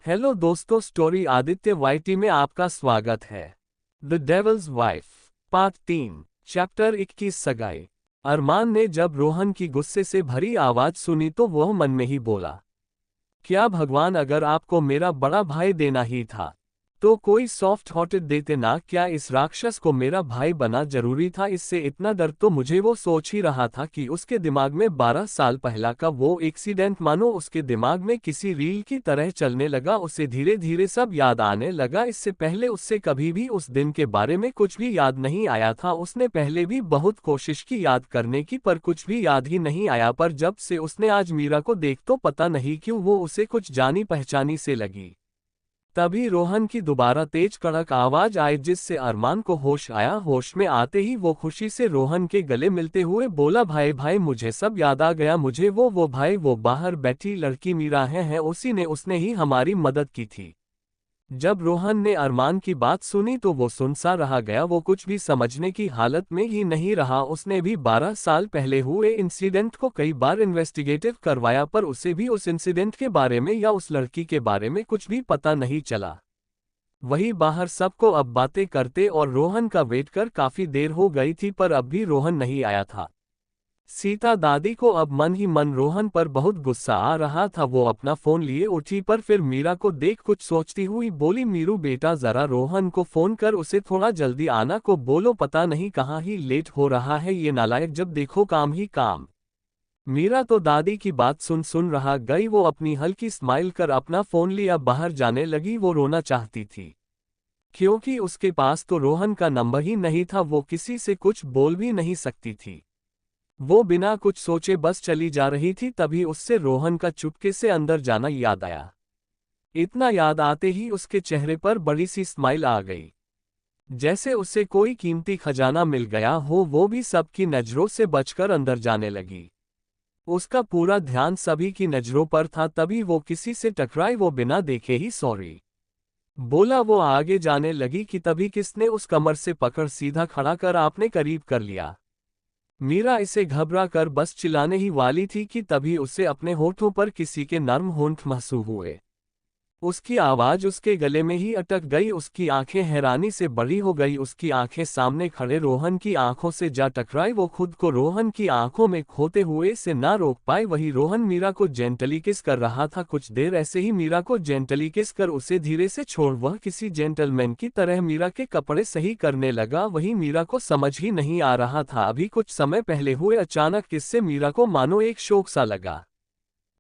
Hello दोस्तों, story Aditya YT में आपका स्वागत है। The devil's wife part 3 chapter 21 सगाई। अरमान ने जब रोहन की गुस्से से भरी आवाज सुनी तो वह मन में ही बोला, क्या भगवान, अगर आपको मेरा बड़ा भाई देना ही था तो कोई सॉफ्ट हार्टेड देते ना। क्या इस राक्षस को मेरा भाई बना जरूरी था। इससे इतना डर तो मुझे वो सोच ही रहा था कि उसके दिमाग में 12 साल पहला का वो एक्सीडेंट मानो उसके दिमाग में किसी रील की तरह चलने लगा। उसे धीरे धीरे सब याद आने लगा। इससे पहले उससे कभी भी उस दिन के बारे में कुछ भी याद नहीं आया था। उसने पहले भी बहुत कोशिश की याद करने की, पर कुछ भी याद ही नहीं आया। पर जब से उसने आज मीरा को देख तो पता नहीं क्यों वो उसे कुछ जानी पहचानी से लगी। तभी रोहन की दोबारा तेज कड़क आवाज आई, जिससे अरमान को होश आया। होश में आते ही वो खुशी से रोहन के गले मिलते हुए बोला, भाई भाई, मुझे सब याद आ गया। मुझे वो भाई, वो बाहर बैठी लड़की मीरा है, उसी ने, उसने ही हमारी मदद की थी। जब रोहन ने अरमान की बात सुनी तो वो सुनसा रह गया। वो कुछ भी समझने की हालत में ही नहीं रहा। उसने भी 12 साल पहले हुए इंसिडेंट को कई बार इन्वेस्टिगेटिव करवाया, पर उसे भी उस इंसिडेंट के बारे में या उस लड़की के बारे में कुछ भी पता नहीं चला। वही बाहर सबको अब बातें करते और रोहन का वेट कर काफी देर हो गई थी, पर अब भी रोहन नहीं आया था। सीता दादी को अब मन ही मन रोहन पर बहुत गुस्सा आ रहा था। वो अपना फोन लिए उठी, पर फिर मीरा को देख कुछ सोचती हुई बोली, मीरू बेटा, जरा रोहन को फोन कर, उसे थोड़ा जल्दी आना को बोलो। पता नहीं कहाँ ही लेट हो रहा है ये नालायक, जब देखो काम ही काम। मीरा तो दादी की बात सुन रहा गई। वो अपनी हल्की स्माइल कर अपना फोन लिया बाहर जाने लगी। वो रोना चाहती थी क्योंकि उसके पास तो रोहन का नंबर ही नहीं था। वो किसी से कुछ बोल भी नहीं सकती थी। वो बिना कुछ सोचे बस चली जा रही थी। तभी उससे रोहन का चुपके से अंदर जाना याद आया। इतना याद आते ही उसके चेहरे पर बड़ी सी स्माइल आ गई, जैसे उसे कोई कीमती खजाना मिल गया हो। वो भी सबकी नजरों से बचकर अंदर जाने लगी। उसका पूरा ध्यान सभी की नजरों पर था। तभी वो किसी से टकराई। वो बिना देखे ही सॉरी बोला। वो आगे जाने लगी कि तभी किसने उस कमर से पकड़ सीधा खड़ा कर आपने करीब कर लिया। मीरा इसे घबरा कर बस चिल्लाने ही वाली थी कि तभी उसे अपने होठों पर किसी के नर्म होंठ महसूस हुए। उसकी आवाज उसके गले में ही अटक गई। उसकी आंखें हैरानी से बड़ी हो गई। उसकी आंखें सामने खड़े रोहन की आंखों से जा टकराई। वो खुद को रोहन की आंखों में खोते हुए से ना रोक पाए। वही रोहन मीरा को जेंटली किस कर रहा था। कुछ देर ऐसे ही मीरा को जेंटली किस कर उसे धीरे से छोड़ वह किसी जेंटलमैन की तरह मीरा के कपड़े सही करने लगा। वही मीरा को समझ ही नहीं आ रहा था अभी कुछ समय पहले हुए अचानक किससे मीरा को मानो एक शौक सा लगा।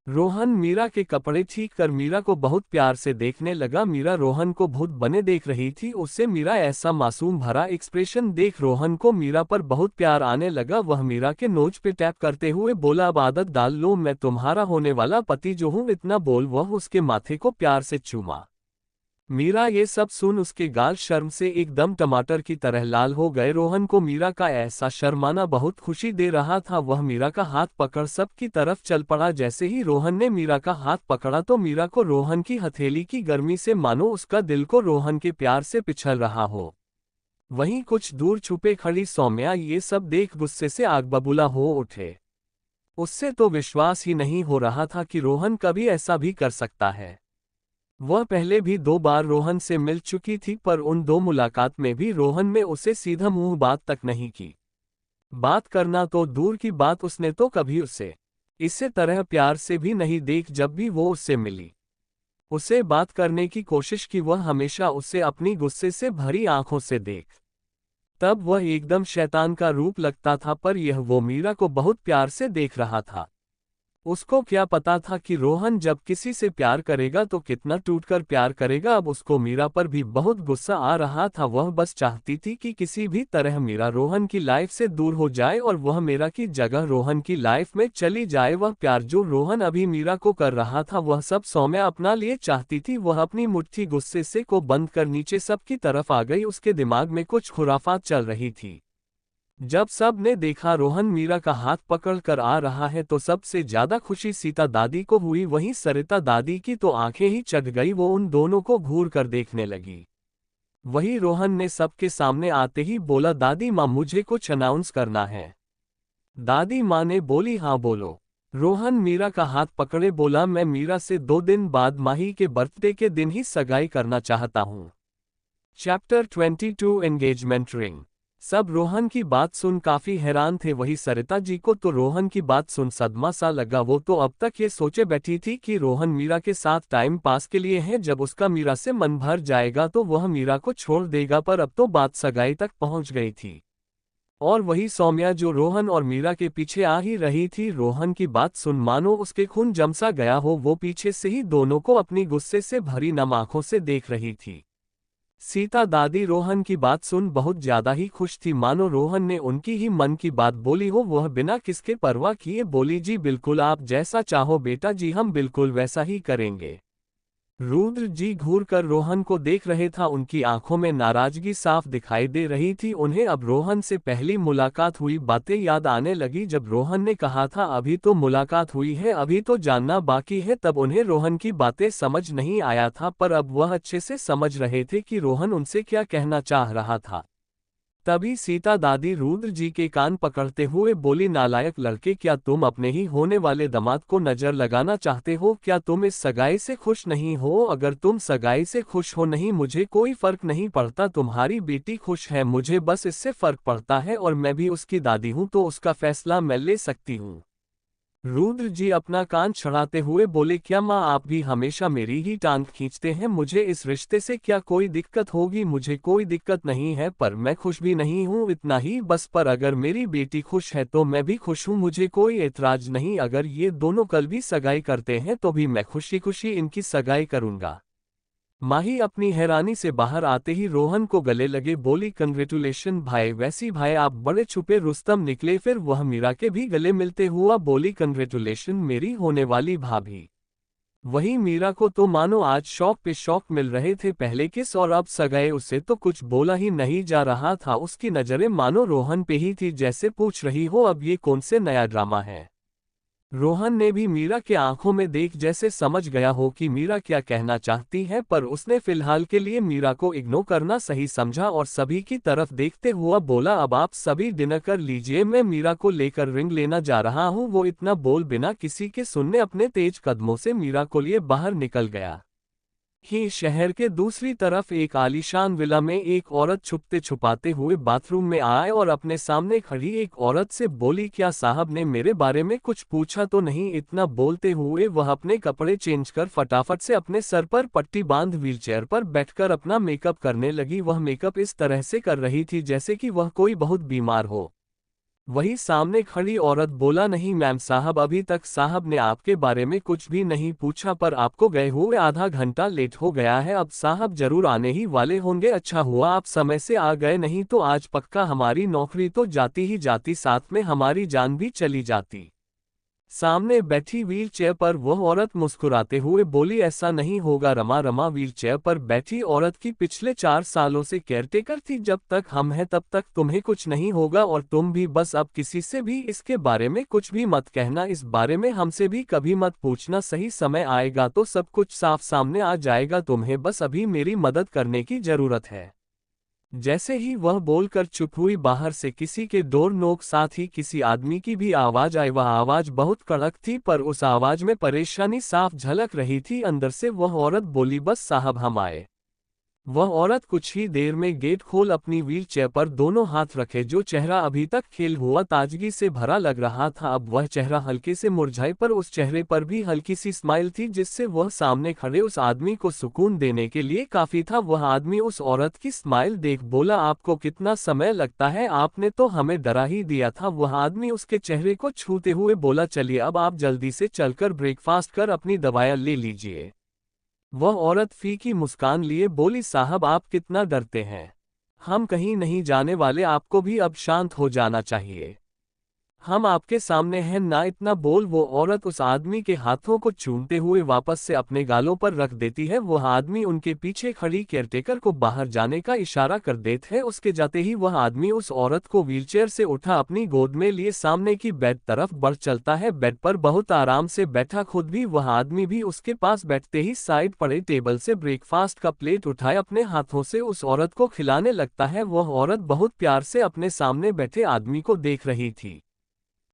रोहन मीरा के कपड़े ठीक कर मीरा को बहुत प्यार से देखने लगा। मीरा रोहन को भूत बने देख रही थी। उससे मीरा ऐसा मासूम भरा एक्सप्रेशन देख रोहन को मीरा पर बहुत प्यार आने लगा। वह मीरा के नोच पे टैप करते हुए बोला, अब आदत डाल लो, मैं तुम्हारा होने वाला पति जो हूँ। इतना बोल वह उसके माथे को प्यार से चूमा। मीरा ये सब सुन उसके गाल शर्म से एकदम टमाटर की तरह लाल हो गए। रोहन को मीरा का ऐसा शर्माना बहुत खुशी दे रहा था। वह मीरा का हाथ पकड़ सब की तरफ चल पड़ा। जैसे ही रोहन ने मीरा का हाथ पकड़ा तो मीरा को रोहन की हथेली की गर्मी से मानो उसका दिल को रोहन के प्यार से पिछल रहा हो। वहीं कुछ दूर छुपे खड़ी सौम्या ये सब देख गुस्से से आग बबूला हो उठे। उससे तो विश्वास ही नहीं हो रहा था कि रोहन कभी ऐसा भी कर सकता है। वह पहले भी 2 बार रोहन से मिल चुकी थी, पर उन 2 मुलाकात में भी रोहन में उसे सीधा मुंह बात तक नहीं की। बात करना तो दूर की बात, उसने तो कभी उसे इसे तरह प्यार से भी नहीं देख। जब भी वो उससे मिली, उसे बात करने की कोशिश की, वह हमेशा उसे अपनी गुस्से से भरी आंखों से देख। तब वह एकदम शैतान का रूप लगता था, पर यह वो मीरा को बहुत प्यार से देख रहा था। उसको क्या पता था कि रोहन जब किसी से प्यार करेगा तो कितना टूटकर प्यार करेगा। अब उसको मीरा पर भी बहुत गुस्सा आ रहा था। वह बस चाहती थी कि किसी भी तरह मीरा रोहन की लाइफ से दूर हो जाए और वह मीरा की जगह रोहन की लाइफ में चली जाए। वह प्यार जो रोहन अभी मीरा को कर रहा था वह सब सौम्या अपना लिए चाहती थी। वह अपनी मुट्ठी गुस्से से को बंद कर नीचे सबकी तरफ आ गई। उसके दिमाग में कुछ खुराफात चल रही थी। जब सब ने देखा रोहन मीरा का हाथ पकड़ कर आ रहा है तो सबसे ज्यादा खुशी सीता दादी को हुई। वहीं सरिता दादी की तो आंखें ही चढ़ गई। वो उन दोनों को घूर कर देखने लगी। वही रोहन ने सबके सामने आते ही बोला, दादी माँ, मुझे कुछ अनाउंस करना है। दादी माँ ने बोली, हाँ बोलो। रोहन मीरा का हाथ पकड़े बोला, मैं मीरा से 2 दिन बाद माही के बर्थडे के दिन ही सगाई करना चाहता हूँ। Chapter 22 engagement ring. सब रोहन की बात सुन काफी हैरान थे। वही सरिता जी को तो रोहन की बात सुन सदमा सा लगा। वो तो अब तक ये सोचे बैठी थी कि रोहन मीरा के साथ टाइम पास के लिए है, जब उसका मीरा से मन भर जाएगा तो वह मीरा को छोड़ देगा, पर अब तो बात सगाई तक पहुंच गई थी। और वही सौम्या जो रोहन और मीरा के पीछे आ ही रही थी, रोहन की बात सुन मानो उसके खून जमसा गया हो। वो पीछे से ही दोनों को अपनी गुस्से से भरी नम आंखों से देख रही थी। सीता दादी रोहन की बात सुन बहुत ज्यादा ही खुश थी, मानो रोहन ने उनकी ही मन की बात बोली हो। वह बिना किसके परवाह किए बोली, जी बिल्कुल, आप जैसा चाहो बेटा जी, हम बिल्कुल वैसा ही करेंगे। रुद्र जी घूर कर रोहन को देख रहे था, उनकी आंखों में नाराजगी साफ दिखाई दे रही थी। उन्हें अब रोहन से पहली मुलाकात हुई बातें याद आने लगी, जब रोहन ने कहा था अभी तो मुलाकात हुई है, अभी तो जानना बाकी है। तब उन्हें रोहन की बातें समझ नहीं आया था, पर अब वह अच्छे से समझ रहे थे कि रोहन उनसे क्या कहना चाह रहा था। तभी सीता दादी रुद्र जी के कान पकड़ते हुए बोली, नालायक लड़के, क्या तुम अपने ही होने वाले दामाद को नजर लगाना चाहते हो? क्या तुम इस सगाई से खुश नहीं हो? अगर तुम सगाई से खुश हो नहीं, मुझे कोई फर्क नहीं पड़ता। तुम्हारी बेटी खुश है, मुझे बस इससे फर्क पड़ता है, और मैं भी उसकी दादी हूं तो उसका फैसला मैं ले सकती हूं। रुद्र जी अपना कान छड़ाते हुए बोले, क्या माँ आप भी हमेशा मेरी ही टांग खींचते हैं? मुझे इस रिश्ते से क्या कोई दिक्कत होगी? मुझे कोई दिक्कत नहीं है, पर मैं खुश भी नहीं हूँ, इतना ही बस। पर अगर मेरी बेटी खुश है तो मैं भी खुश हूँ, मुझे कोई एतराज नहीं। अगर ये दोनों कल भी सगाई करते हैं तो भी मैं खुशी खुशी इनकी सगाई करूँगा। माही अपनी हैरानी से बाहर आते ही रोहन को गले लगे बोली, कंग्रेचुलेशन भाई। वैसी भाई आप बड़े छुपे रुस्तम निकले। फिर वह मीरा के भी गले मिलते हुआ बोली, कंग्रेचुलेशन मेरी होने वाली भाभी। वही मीरा को तो मानो आज शौक पे शौक मिल रहे थे, पहले किस और अब सगाए। उससे तो कुछ बोला ही नहीं जा रहा था, उसकी नजरें मानो रोहन पे ही थी, जैसे पूछ रही हो अब ये कौन से नया ड्रामा है। रोहन ने भी मीरा के आंखों में देख जैसे समझ गया हो कि मीरा क्या कहना चाहती है, पर उसने फिलहाल के लिए मीरा को इग्नोर करना सही समझा और सभी की तरफ देखते हुआ बोला, अब आप सभी डिनर कर लीजिए, मैं मीरा को लेकर रिंग लेना जा रहा हूँ। वो इतना बोल बिना किसी के सुनने अपने तेज कदमों से मीरा को लिए बाहर निकल गया। ही शहर के दूसरी तरफ एक आलीशान विला में एक औरत छुपते छुपाते हुए बाथरूम में आए और अपने सामने खड़ी एक औरत से बोली, क्या साहब ने मेरे बारे में कुछ पूछा तो नहीं? इतना बोलते हुए वह अपने कपड़े चेंज कर फटाफट से अपने सर पर पट्टी बांध व्हीलचेयर पर बैठकर अपना मेकअप करने लगी। वह मेकअप इस तरह से कर रही थी जैसे कि वह कोई बहुत बीमार हो। वही सामने खड़ी औरत बोला, नहीं मैम साहब, अभी तक साहब ने आपके बारे में कुछ भी नहीं पूछा, पर आपको गए हुए आधा घंटा लेट हो गया है, अब साहब जरूर आने ही वाले होंगे। अच्छा हुआ आप समय से आ गए, नहीं तो आज पक्का हमारी नौकरी तो जाती ही जाती, साथ में हमारी जान भी चली जाती। सामने बैठी व्हील चेयर पर वह औरत मुस्कुराते हुए बोली, ऐसा नहीं होगा रमा। रमा व्हील चेयर पर बैठी औरत की पिछले 4 सालों से केयरटेकर थी, जब तक हम हैं तब तक तुम्हें कुछ नहीं होगा, और तुम भी बस अब किसी से भी इसके बारे में कुछ भी मत कहना, इस बारे में हमसे भी कभी मत पूछना। सही समय आएगा तो सब कुछ साफ सामने आ जाएगा, तुम्हें बस अभी मेरी मदद करने की जरूरत है। जैसे ही वह बोलकर चुप हुई, बाहर से किसी के डोर नोक साथ ही किसी आदमी की भी आवाज आई। वह आवाज बहुत कड़क थी, पर उस आवाज में परेशानी साफ झलक रही थी। अंदर से वह औरत बोली, बस साहब हम आए। वह औरत कुछ ही देर में गेट खोल अपनी व्हील चेयर पर दोनों हाथ रखे, जो चेहरा अभी तक खिल हुआ ताजगी से भरा लग रहा था, अब वह चेहरा हल्के से मुरझाए, पर उस चेहरे पर भी हल्की सी स्माइल थी, जिससे वह सामने खड़े उस आदमी को सुकून देने के लिए काफी था। वह आदमी उस औरत की स्माइल देख बोला, आपको कितना समय लगता है, आपने तो हमें डरा ही दिया था। वह आदमी उसके चेहरे को छूते हुए बोला, चलिए अब आप जल्दी से चलकर ब्रेकफास्ट कर अपनी दवाइयाँ ले लीजिए। वह औरत फीकी मुस्कान लिए बोली, साहब आप कितना डरते हैं, हम कहीं नहीं जाने वाले, आपको भी अब शांत हो जाना चाहिए, हम आपके सामने हैं ना। इतना बोल वो औरत उस आदमी के हाथों को चूमते हुए वापस से अपने गालों पर रख देती है। वह आदमी उनके पीछे खड़ी केयरटेकर को बाहर जाने का इशारा कर देते हैं। उसके जाते ही वह आदमी उस औरत को व्हीलचेयर से उठा अपनी गोद में लिए सामने की बेड तरफ बढ़ चलता है। बेड पर बहुत आराम से बैठा खुद भी वह आदमी भी उसके पास बैठते ही साइड पड़े टेबल से ब्रेकफास्ट का प्लेट उठाए अपने हाथों से उस औरत को खिलाने लगता है। वह औरत बहुत प्यार से अपने सामने बैठे आदमी को देख रही थी।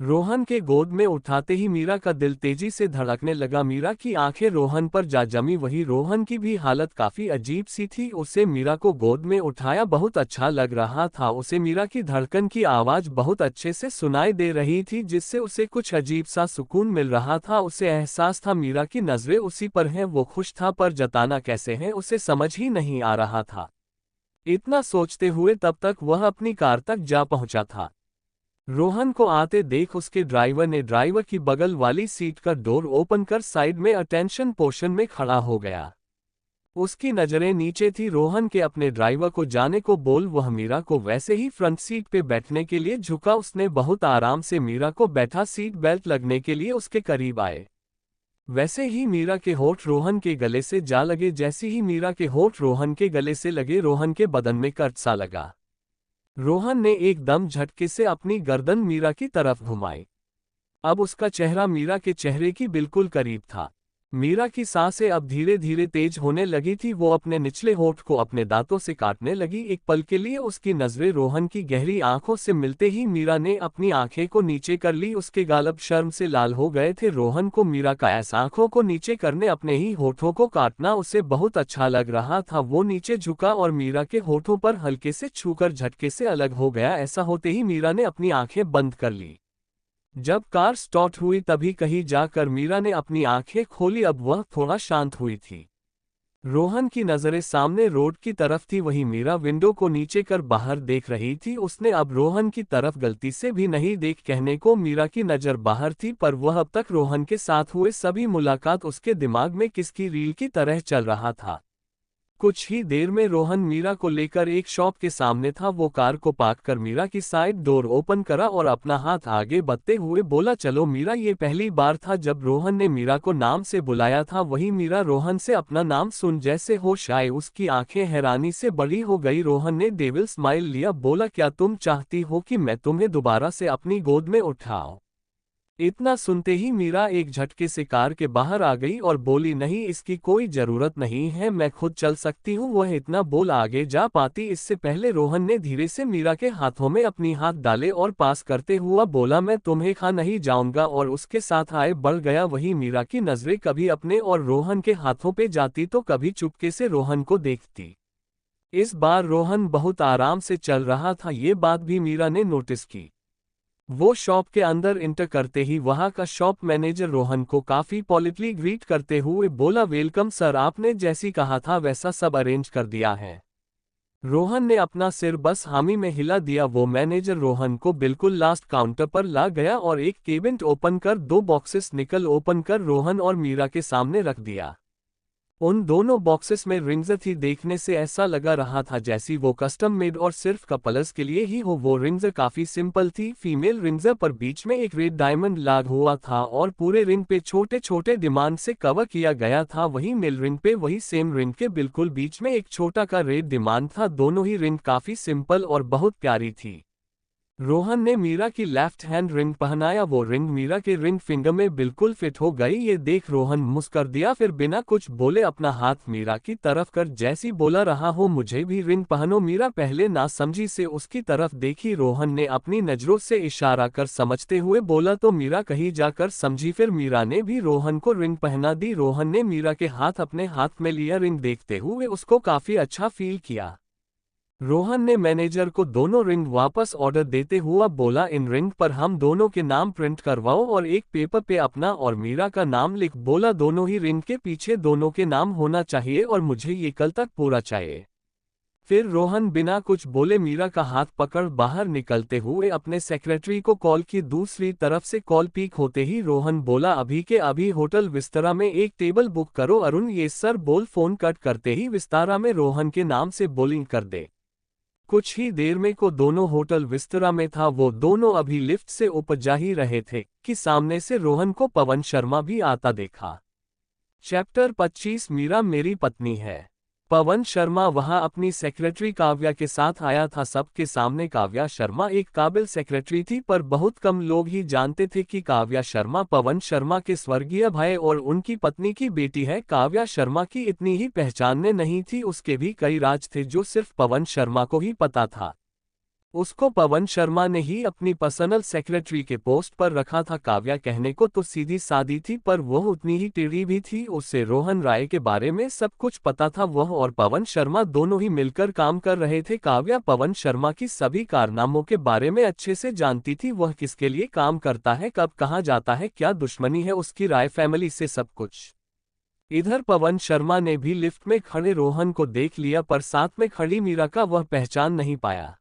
रोहन के गोद में उठाते ही मीरा का दिल तेजी से धड़कने लगा। मीरा की आंखें रोहन पर जा जमी। वही रोहन की भी हालत काफी अजीब सी थी। उसे मीरा को गोद में उठाया बहुत अच्छा लग रहा था। उसे मीरा की धड़कन की आवाज बहुत अच्छे से सुनाई दे रही थी, जिससे उसे कुछ अजीब सा सुकून मिल रहा था। उसे एहसास था मीरा की नजरें उसी पर हैं। वो खुश था, पर जताना कैसे है उसे समझ ही नहीं आ रहा था। इतना सोचते हुए तब तक वह अपनी कार तक जा पहुंचा था। रोहन को आते देख उसके ड्राइवर ने ड्राइवर की बगल वाली सीट का डोर ओपन कर साइड में अटेंशन पोर्शन में खड़ा हो गया। उसकी नजरें नीचे थी। रोहन के अपने ड्राइवर को जाने को बोल। वह मीरा को वैसे ही फ्रंट सीट पे बैठने के लिए झुका। उसने बहुत आराम से मीरा को बैठा। सीट बेल्ट लगने के लिए उसके करीब आए। वैसे ही मीरा के होठ रोहन के गले से जा लगे। जैसे ही मीरा के होठ रोहन के गले से लगे, रोहन के बदन में कर्ट सा लगा। रोहन ने एकदम झटके से अपनी गर्दन मीरा की तरफ घुमाई। अब उसका चेहरा मीरा के चेहरे की बिल्कुल करीब था। मीरा की सांसें अब धीरे धीरे तेज होने लगी थी। वो अपने निचले होठ को अपने दांतों से काटने लगी। एक पल के लिए उसकी नजरें रोहन की गहरी आंखों से मिलते ही मीरा ने अपनी आंखें को नीचे कर ली। उसके गाल अब शर्म से लाल हो गए थे। रोहन को मीरा का ऐसा आंखों को नीचे करने, अपने ही होठों को काटना उसे बहुत अच्छा लग रहा था। वो नीचे झुका और मीरा के होठों पर हल्के से छूकर झटके से अलग हो गया। ऐसा होते ही मीरा ने अपनी आंखें बंद कर ली। जब कार स्टार्ट हुई तभी कहीं जाकर मीरा ने अपनी आंखें खोली। अब वह थोड़ा शांत हुई थी। रोहन की नजरें सामने रोड की तरफ थी। वहीं मीरा विंडो को नीचे कर बाहर देख रही थी। उसने अब रोहन की तरफ गलती से भी नहीं देख। कहने को मीरा की नजर बाहर थी, पर वह अब तक रोहन के साथ हुए सभी मुलाकात उसके दिमाग में किसकी रील की तरह चल रहा था। कुछ ही देर में रोहन मीरा को लेकर एक शॉप के सामने था। वो कार को पार्क कर मीरा की साइड डोर ओपन करा और अपना हाथ आगे बढ़ते हुए बोला, चलो मीरा। ये पहली बार था जब रोहन ने मीरा को नाम से बुलाया था। वही मीरा रोहन से अपना नाम सुन जैसे होश आए। उसकी आंखें हैरानी से बड़ी हो गई। रोहन ने डेविल स्माइल लिया, बोला, क्या तुम चाहती हो कि मैं तुम्हें दोबारा से अपनी गोद में उठाऊं? इतना सुनते ही मीरा एक झटके से कार के बाहर आ गई और बोली, नहीं, इसकी कोई जरूरत नहीं है, मैं खुद चल सकती हूँ। वह इतना बोल आगे जा पाती इससे पहले रोहन ने धीरे से मीरा के हाथों में अपनी हाथ डाले और पास करते हुआ बोला, मैं तुम्हें खा नहीं जाऊंगा, और उसके साथ आए बढ़ गया। वही मीरा की नजरें कभी अपने और रोहन के हाथों पे जाती तो कभी चुपके से रोहन को देखती। इस बार रोहन बहुत आराम से चल रहा था। ये बात भी मीरा ने नोटिस की। वो शॉप के अंदर इंटर करते ही वहां का शॉप मैनेजर रोहन को काफी पॉलिटली ग्रीट करते हुए बोला, वेलकम सर, आपने जैसी कहा था वैसा सब अरेंज कर दिया है। रोहन ने अपना सिर बस हामी में हिला दिया। वो मैनेजर रोहन को बिल्कुल लास्ट काउंटर पर ला गया और एक केबिन ओपन कर 2 बॉक्सेस निकल ओपन कर रोहन और मीरा के सामने रख दिया। उन दोनों बॉक्सेस में रिंग्स थी। देखने से ऐसा लगा रहा था जैसी वो कस्टम मेड और सिर्फ कपल्स के लिए ही हो। वो रिंग्स काफी सिंपल थी, फीमेल रिंग्स पर बीच में एक रेड डायमंड लाग हुआ था और पूरे रिंग पे छोटे छोटे डिमांड से कवर किया गया था। वही मेल रिंग पे वही सेम रिंग के बिल्कुल बीच में एक छोटा का रेड डिमांड था। दोनों ही रिंग काफी सिंपल और बहुत प्यारी थी। रोहन ने मीरा की लेफ्ट हैंड रिंग पहनाया। वो रिंग मीरा के रिंग फिंगर में बिल्कुल फिट हो गई। ये देख रोहन मुस्कुरा दिया, फिर बिना कुछ बोले अपना हाथ मीरा की तरफ कर जैसी बोला रहा हो, मुझे भी रिंग पहनो। मीरा पहले ना समझी से उसकी तरफ देखी। रोहन ने अपनी नजरों से इशारा कर समझते हुए बोला, तो मीरा कहीं जाकर समझी। फिर मीरा ने भी रोहन को रिंग पहना दी। रोहन ने मीरा के हाथ अपने हाथ में लिया। रिंग देखते हुए उसको काफी अच्छा फील किया। रोहन ने मैनेजर को दोनों रिंग वापस ऑर्डर देते हुआ बोला, इन रिंग पर हम दोनों के नाम प्रिंट करवाओ और एक पेपर पे अपना और मीरा का नाम लिख। बोला, दोनों ही रिंग के पीछे दोनों के नाम होना चाहिए और मुझे ये कल तक पूरा चाहिए। फिर रोहन बिना कुछ बोले मीरा का हाथ पकड़ बाहर निकलते हुए अपने सेक्रेटरी को कॉल की। दूसरी तरफ से कॉल पिक होते ही रोहन बोला, अभी के अभी होटल विस्तारा में एक टेबल बुक करो। अरुण, ये सर बोल फोन कट करते ही विस्तारा में रोहन के नाम से बोलिंग कर दे। कुछ ही देर में को दोनों होटल विस्तारा में था। वो दोनों अभी लिफ्ट से ऊपर जा ही रहे थे कि सामने से रोहन को पवन शर्मा भी आता देखा। चैप्टर 25 मीरा मेरी पत्नी है। पवन शर्मा वहां अपनी सेक्रेटरी काव्या के साथ आया था। सबके सामने काव्या शर्मा एक काबिल सेक्रेटरी थी, पर बहुत कम लोग ही जानते थे कि काव्या शर्मा पवन शर्मा के स्वर्गीय भाई और उनकी पत्नी की बेटी है। काव्या शर्मा की इतनी ही पहचानने नहीं थी, उसके भी कई राज थे जो सिर्फ पवन शर्मा को ही पता था। उसको पवन शर्मा ने ही अपनी पर्सनल सेक्रेटरी के पोस्ट पर रखा था। काव्या कहने को तो सीधी सादी थी, पर वह उतनी ही टेढ़ी भी थी। उसे रोहन राय के बारे में सब कुछ पता था। वह और पवन शर्मा दोनों ही मिलकर काम कर रहे थे। काव्या पवन शर्मा की सभी कारनामों के बारे में अच्छे से जानती थी। वह किसके लिए काम करता है, कब कहाँ जाता है, क्या दुश्मनी है उसकी राय फैमिली से, सब कुछ। इधर पवन शर्मा ने भी लिफ्ट में खड़े रोहन को देख लिया, पर साथ में खड़ी मीरा का वह पहचान नहीं पाया।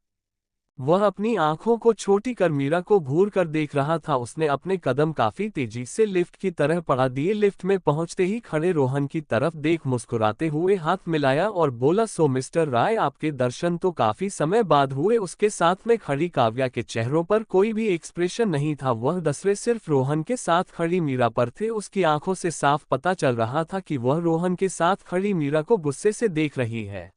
वह अपनी आंखों को छोटी कर मीरा को घूर कर देख रहा था। उसने अपने कदम काफी तेजी से लिफ्ट की तरफ बढ़ा दिए। लिफ्ट में पहुंचते ही खड़े रोहन की तरफ देख मुस्कुराते हुए हाथ मिलाया और बोला, सो मिस्टर राय, आपके दर्शन तो काफी समय बाद हुए। उसके साथ में खड़ी काव्या के चेहरों पर कोई भी एक्सप्रेशन नहीं था। वह दसरे सिर्फ रोहन के साथ खड़ी मीरा पर थे। उसकी आंखों से साफ पता चल रहा था कि वह रोहन के साथ खड़ी मीरा को गुस्से से देख रही है।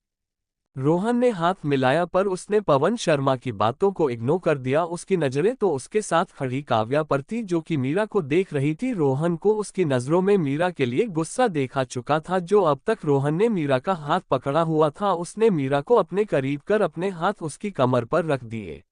रोहन ने हाथ मिलाया, पर उसने पवन शर्मा की बातों को इग्नोर कर दिया। उसकी नजरें तो उसके साथ खड़ी काव्या पर थी, जो कि मीरा को देख रही थी। रोहन को उसकी नजरों में मीरा के लिए गुस्सा देखा चुका था। जो अब तक रोहन ने मीरा का हाथ पकड़ा हुआ था, उसने मीरा को अपने करीब कर अपने हाथ उसकी कमर पर रख दिए।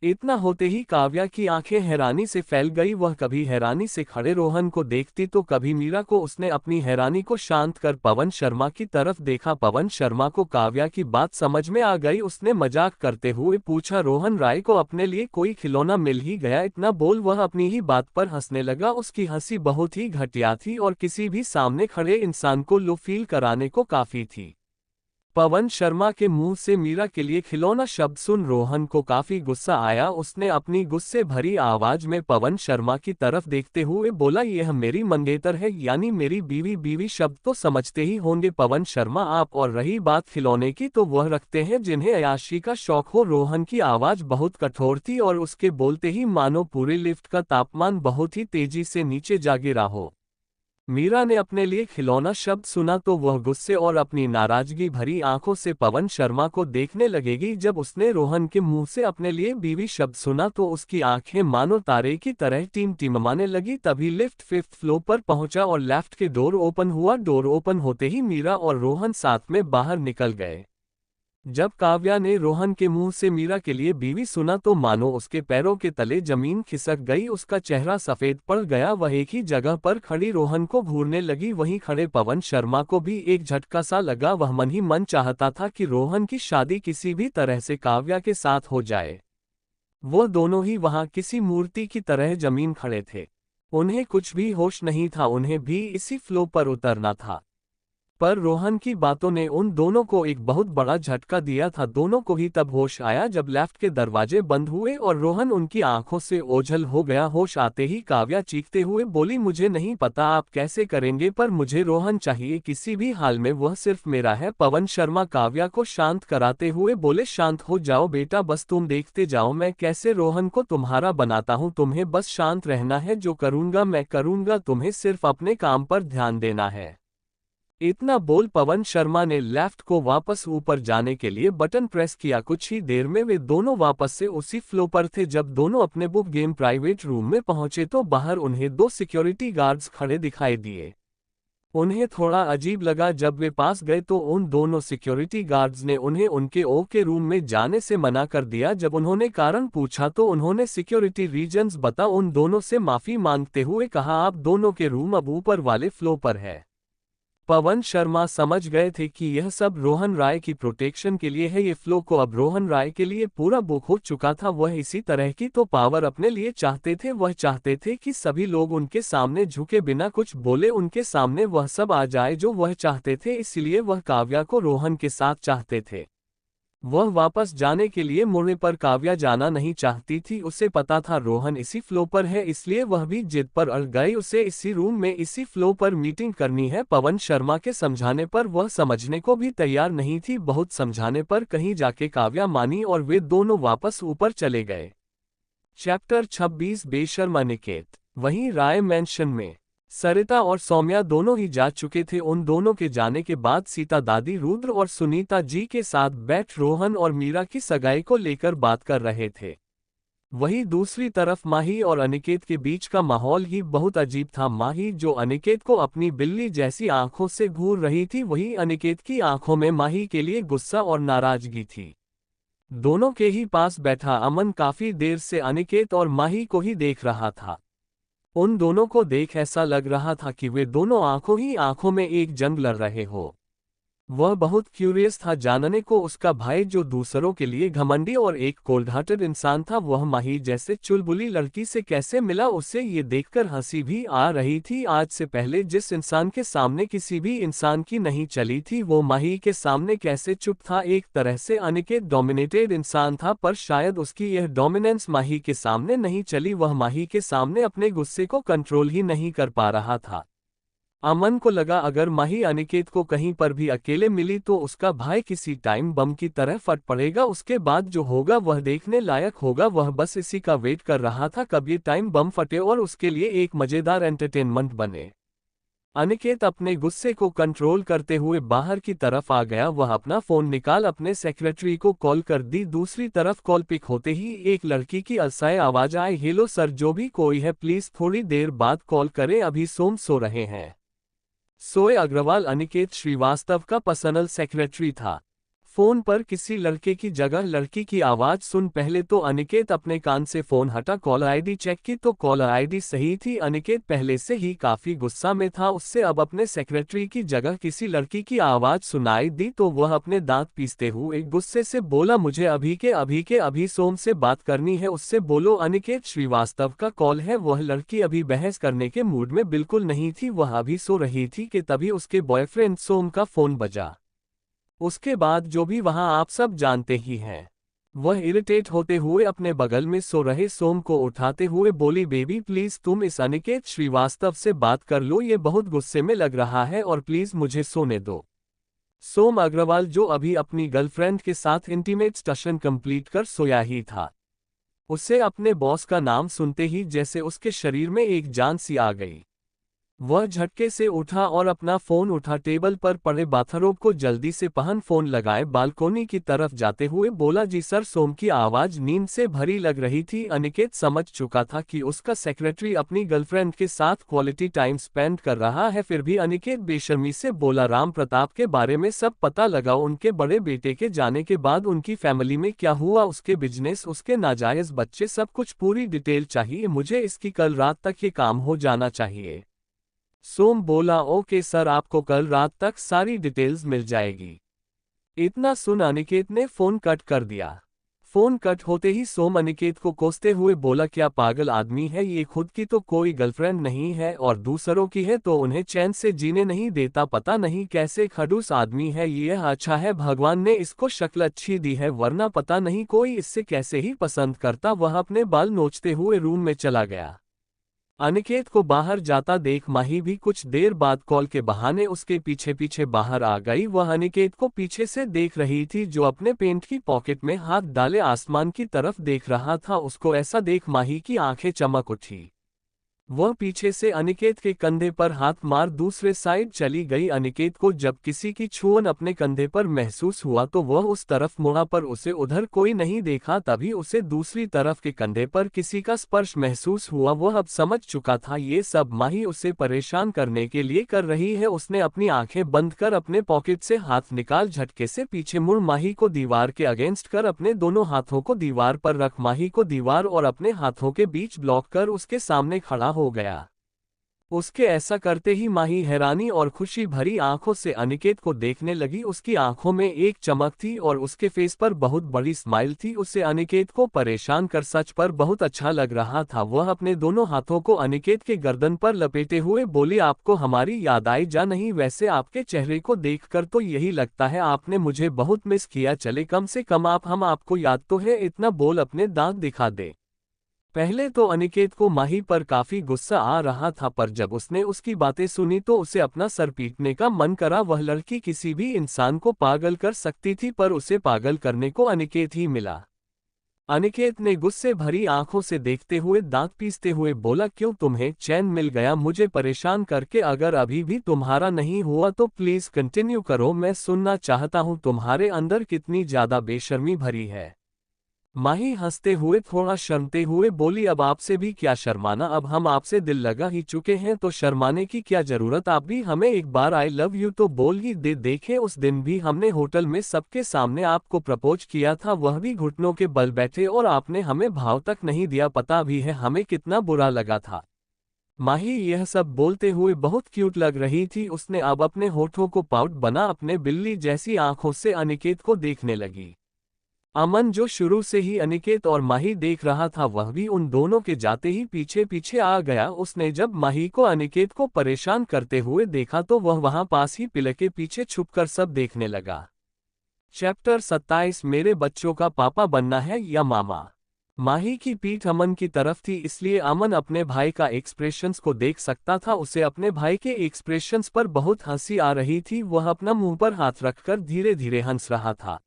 इतना होते ही काव्या की आंखें हैरानी से फैल गई। वह कभी हैरानी से खड़े रोहन को देखती तो कभी मीरा को। उसने अपनी हैरानी को शांत कर पवन शर्मा की तरफ देखा। पवन शर्मा को काव्या की बात समझ में आ गई। उसने मजाक करते हुए पूछा, रोहन राय को अपने लिए कोई खिलौना मिल ही गया? इतना बोल वह अपनी ही बात पर हंसने लगा। उसकी हंसी बहुत ही घटिया थी और किसी भी सामने खड़े इंसान को लो फील कराने को काफी थी। पवन शर्मा के मुंह से मीरा के लिए खिलौना शब्द सुन रोहन को काफी गुस्सा आया। उसने अपनी गुस्से भरी आवाज में पवन शर्मा की तरफ देखते हुए बोला, यह मेरी मंगेतर है, यानी मेरी बीवी। बीवी शब्द तो समझते ही होंगे पवन शर्मा आप। और रही बात खिलौने की, तो वह रखते हैं जिन्हें अय्याशी का शौक हो। रोहन की आवाज बहुत कठोर थी और उसके बोलते ही मानो पूरे लिफ्ट का तापमान बहुत ही तेजी से नीचे जा गिरा हो। मीरा ने अपने लिए खिलौना शब्द सुना तो वह गुस्से और अपनी नाराजगी भरी आंखों से पवन शर्मा को देखने लगेगी। जब उसने रोहन के मुंह से अपने लिए बीवी शब्द सुना तो उसकी आंखें मानो तारे की तरह टिमटिमाने लगी। तभी लिफ्ट 5th फ्लोर पर पहुंचा और लेफ्ट के डोर ओपन हुआ। डोर ओपन होते ही मीरा और रोहन साथ में बाहर निकल गए। जब काव्या ने रोहन के मुंह से मीरा के लिए बीवी सुना तो मानो उसके पैरों के तले जमीन खिसक गई। उसका चेहरा सफेद पड़ गया। वह एक ही जगह पर खड़ी रोहन को घूरने लगी। वहीं खड़े पवन शर्मा को भी एक झटका सा लगा। वह मन ही मन चाहता था कि रोहन की शादी किसी भी तरह से काव्या के साथ हो जाए। वो दोनों ही वहां किसी मूर्ति की तरह जमीन खड़े थे। उन्हें कुछ भी होश नहीं था। उन्हें भी इसी फ्लो पर उतरना था। पर रोहन की बातों ने उन दोनों को एक बहुत बड़ा झटका दिया था। दोनों को ही तब होश आया जब लेफ्ट के दरवाजे बंद हुए और रोहन उनकी आंखों से ओझल हो गया। होश आते ही काव्या चीखते हुए बोली, मुझे नहीं पता आप कैसे करेंगे, पर मुझे रोहन चाहिए किसी भी हाल में। वह सिर्फ मेरा है। पवन शर्मा काव्या को शांत कराते हुए बोले, शांत हो जाओ बेटा, बस तुम देखते जाओ मैं कैसे रोहन को तुम्हारा बनाता हूँ। तुम्हें बस शांत रहना है, जो करूंगा मैं करूंगा, तुम्हें सिर्फ अपने काम पर ध्यान देना है। इतना बोल पवन शर्मा ने लेफ्ट को वापस ऊपर जाने के लिए बटन प्रेस किया। कुछ ही देर में वे दोनों वापस से उसी फ्लो पर थे। जब दोनों अपने बुक गेम प्राइवेट रूम में पहुंचे तो बाहर उन्हें 2 सिक्योरिटी गार्ड्स खड़े दिखाई दिए। उन्हें थोड़ा अजीब लगा। जब वे पास गए तो उन दोनों सिक्योरिटी गार्ड्स ने उन्हें उनके ओ के रूम में जाने से मना कर दिया। जब उन्होंने कारण पूछा तो उन्होंने सिक्योरिटी रीजंस बता उन दोनों से माफी मांगते हुए कहा, आप दोनों के रूम अब ऊपर वाले फ्लो पर है। पवन शर्मा समझ गए थे कि यह सब रोहन राय की प्रोटेक्शन के लिए है। ये फ्लो को अब रोहन राय के लिए पूरा बुक हो चुका था। वह इसी तरह की तो पावर अपने लिए चाहते थे। वह चाहते थे कि सभी लोग उनके सामने झुके बिना कुछ बोले उनके सामने वह सब आ जाए जो वह चाहते थे। इसलिए वह काव्या को रोहन के साथ चाहते थे। वह वापस जाने के लिए मुड़ने पर काव्या जाना नहीं चाहती थी। उसे पता था रोहन इसी फ्लो पर है, इसलिए वह भी जिद पर अड़ गई। उसे इसी रूम में इसी फ्लो पर मीटिंग करनी है। पवन शर्मा के समझाने पर वह समझने को भी तैयार नहीं थी। बहुत समझाने पर कहीं जाके काव्या मानी और वे दोनों वापस ऊपर चले गए। चैप्टर 26 बेशर्मा निकेत। वहीं राय मैंशन में सरिता और सौम्या दोनों ही जा चुके थे। उन दोनों के जाने के बाद सीता दादी रुद्र और सुनीता जी के साथ बैठ रोहन और मीरा की सगाई को लेकर बात कर रहे थे। वहीं दूसरी तरफ माही और अनिकेत के बीच का माहौल ही बहुत अजीब था। माही जो अनिकेत को अपनी बिल्ली जैसी आंखों से घूर रही थी, वहीं अनिकेत की आंखों में माही के लिए गुस्सा और नाराजगी थी। दोनों के ही पास बैठा अमन काफी देर से अनिकेत और माही को ही देख रहा था। उन दोनों को देख ऐसा लग रहा था कि वे दोनों आंखों ही आंखों में एक जंग लड़ रहे हो। वह बहुत क्यूरियस था जानने को उसका भाई जो दूसरों के लिए घमंडी और एक कोल्ड हार्टेड इंसान था वह माही जैसे चुलबुली लड़की से कैसे मिला। उसे ये देखकर हंसी भी आ रही थी। आज से पहले जिस इंसान के सामने किसी भी इंसान की नहीं चली थी वो माही के सामने कैसे चुप था। एक तरह से अनिकेत डोमिनेटेड इंसान था पर शायद उसकी यह डोमिनेंस माही के सामने नहीं चली। वह माही के सामने अपने गुस्से को कंट्रोल ही नहीं कर पा रहा था। अमन को लगा अगर माही अनिकेत को कहीं पर भी अकेले मिली तो उसका भाई किसी टाइम बम की तरह फट पड़ेगा। उसके बाद जो होगा वह देखने लायक होगा। वह बस इसी का वेट कर रहा था कब ये टाइम बम फटे और उसके लिए एक मजेदार एंटरटेनमेंट बने। अनिकेत अपने गुस्से को कंट्रोल करते हुए बाहर की तरफ आ गया। वह अपना फोन निकाल अपने सेक्रेटरी को कॉल कर दी। दूसरी तरफ कॉल पिक होते ही एक लड़की की असहाय आवाज आई, हेलो सर, जो भी कोई है प्लीज थोड़ी देर बाद कॉल करें, अभी सोम सो रहे हैं। सोए अग्रवाल अनिकेत श्रीवास्तव का पर्सनल सेक्रेटरी था। फोन पर किसी लड़के की जगह लड़की की आवाज सुन पहले तो अनिकेत अपने कान से फोन हटा, कॉलर आईडी चेक की तो कॉलर आईडी सही थी। अनिकेत पहले से ही काफी गुस्सा में था। उससे अब अपने सेक्रेटरी की जगह किसी लड़की की आवाज सुनाई दी तो वह अपने दांत पीसते हुए गुस्से से बोला, मुझे अभी के अभी सोम से बात करनी है, उससे बोलो। अनिकेत श्रीवास्तव का कॉल है। वह लड़की अभी बहस करने के मूड में बिल्कुल नहीं थी। वह अभी सो रही थी कि तभी उसके बॉयफ्रेंड सोम का फोन बजा। उसके बाद जो भी वहां आप सब जानते ही हैं। वह इरिटेट होते हुए अपने बगल में सो रहे सोम को उठाते हुए बोली, बेबी प्लीज तुम इस अनिकेत श्रीवास्तव से बात कर लो, ये बहुत गुस्से में लग रहा है और प्लीज मुझे सोने दो। सोम अग्रवाल जो अभी अपनी गर्लफ्रेंड के साथ इंटीमेट सेशन कंप्लीट कर सोया ही था। उसे अपने बॉस का नाम सुनते ही जैसे उसके शरीर में एक जान सी आ गई। वह झटके से उठा और अपना फोन उठा टेबल पर पड़े बाथरोब को जल्दी से पहन फोन लगाए बालकोनी की तरफ जाते हुए बोला, जी सर। सोम की आवाज नींद से भरी लग रही थी। अनिकेत समझ चुका था कि उसका सेक्रेटरी अपनी गर्लफ्रेंड के साथ क्वालिटी टाइम स्पेंड कर रहा है, फिर भी अनिकेत बेशर्मी से बोला, राम प्रताप के बारे में सब पता लगाओ। उनके बड़े बेटे के जाने के बाद उनकी फैमिली में क्या हुआ, उसके बिजनेस, उसके नाजायज बच्चे, सब कुछ पूरी डिटेल चाहिए मुझे। इसकी कल रात तक ये काम हो जाना चाहिए। सोम बोला, ओके सर, आपको कल रात तक सारी डिटेल्स मिल जाएगी। इतना सुन अनिकेत ने फोन कट कर दिया। फोन कट होते ही सोम अनिकेत को कोसते हुए बोला, क्या पागल आदमी है ये, खुद की तो कोई गर्लफ्रेंड नहीं है और दूसरों की है तो उन्हें चैन से जीने नहीं देता, पता नहीं कैसे खड़ूस आदमी है ये। अच्छा है भगवान ने इसको शक्ल अच्छी दी है, वरना पता नहीं कोई इससे कैसे ही पसंद करता। वह अपने बाल नोचते हुए रूम में चला गया। अनिकेत को बाहर जाता देख माही भी कुछ देर बाद कॉल के बहाने उसके पीछे पीछे बाहर आ गई। वह अनिकेत को पीछे से देख रही थी जो अपने पेंट की पॉकेट में हाथ डाले आसमान की तरफ देख रहा था। उसको ऐसा देख माही की आंखें चमक उठी। वह पीछे से अनिकेत के कंधे पर हाथ मार दूसरे साइड चली गई। अनिकेत को जब किसी की छुअन अपने कंधे पर महसूस हुआ तो वह उस तरफ मुड़ा पर उसे उधर कोई नहीं देखा। तभी उसे दूसरी तरफ के कंधे पर किसी का स्पर्श महसूस हुआ। वह अब समझ चुका था ये सब माही उसे परेशान करने के लिए कर रही है। उसने अपनी आंखें बंद कर अपने पॉकेट से हाथ निकाल झटके से पीछे मुड़ माही को दीवार के अगेंस्ट कर अपने दोनों हाथों को दीवार पर रख माही को दीवार और अपने हाथों के बीच ब्लॉक कर उसके सामने खड़ा हो गया। उसके ऐसा करते ही माही हैरानी और खुशी भरी आंखों से अनिकेत को देखने लगी। उसकी आंखों में एक चमक थी और उसके फेस पर बहुत बड़ी स्माइल थी। उसे अनिकेत को परेशान कर सच पर बहुत अच्छा लग रहा था। वह अपने दोनों हाथों को अनिकेत के गर्दन पर लपेटे हुए बोली, आपको हमारी याद आई जा नहीं? वैसे आपके चेहरे को देखकर तो यही लगता है आपने मुझे बहुत मिस किया। चले कम से कम हम आपको याद तो है। इतना बोल अपने दांत दिखा दे। पहले तो अनिकेत को माही पर काफी गुस्सा आ रहा था पर जब उसने उसकी बातें सुनी तो उसे अपना सर पीटने का मन करा। वह लड़की किसी भी इंसान को पागल कर सकती थी पर उसे पागल करने को अनिकेत ही मिला। अनिकेत ने गुस्से भरी आंखों से देखते हुए दांत पीसते हुए बोला, क्यों तुम्हें चैन मिल गया मुझे परेशान करके? अगर अभी भी तुम्हारा नहीं हुआ तो प्लीज कंटिन्यू करो, मैं सुनना चाहता हूं तुम्हारे अंदर कितनी ज्यादा बेशर्मी भरी है। माही हंसते हुए थोड़ा शर्मते हुए बोली, अब आपसे भी क्या शर्माना, अब हम आपसे दिल लगा ही चुके हैं तो शर्माने की क्या जरूरत, आप भी हमें एक बार आई लव यू तो बोल ही दे। देखे उस दिन भी हमने होटल में सबके सामने आपको प्रपोज किया था, वह भी घुटनों के बल बैठे, और आपने हमें भाव तक नहीं दिया, पता भी है हमें कितना बुरा लगा था। माही यह सब बोलते हुए बहुत क्यूट लग रही थी। उसने अब अपने होठों को पाउट बना अपने बिल्ली जैसी आंखों से अनिकेत को देखने लगी। अमन जो शुरू से ही अनिकेत और माही देख रहा था, वह भी उन दोनों के जाते ही पीछे पीछे आ गया। उसने जब माही को अनिकेत को परेशान करते हुए देखा तो वह वहां पास ही पिलर के पीछे छुपकर सब देखने लगा। चैप्टर 27 मेरे बच्चों का पापा बनना है या मामा। माही की पीठ अमन की तरफ थी, इसलिए अमन अपने भाई का एक्सप्रेशंस को देख सकता था। उसे अपने भाई के एक्सप्रेशंस पर बहुत हंसी आ रही थी। वह अपना मुंह पर हाथ रखकर धीरे धीरे हंस रहा था।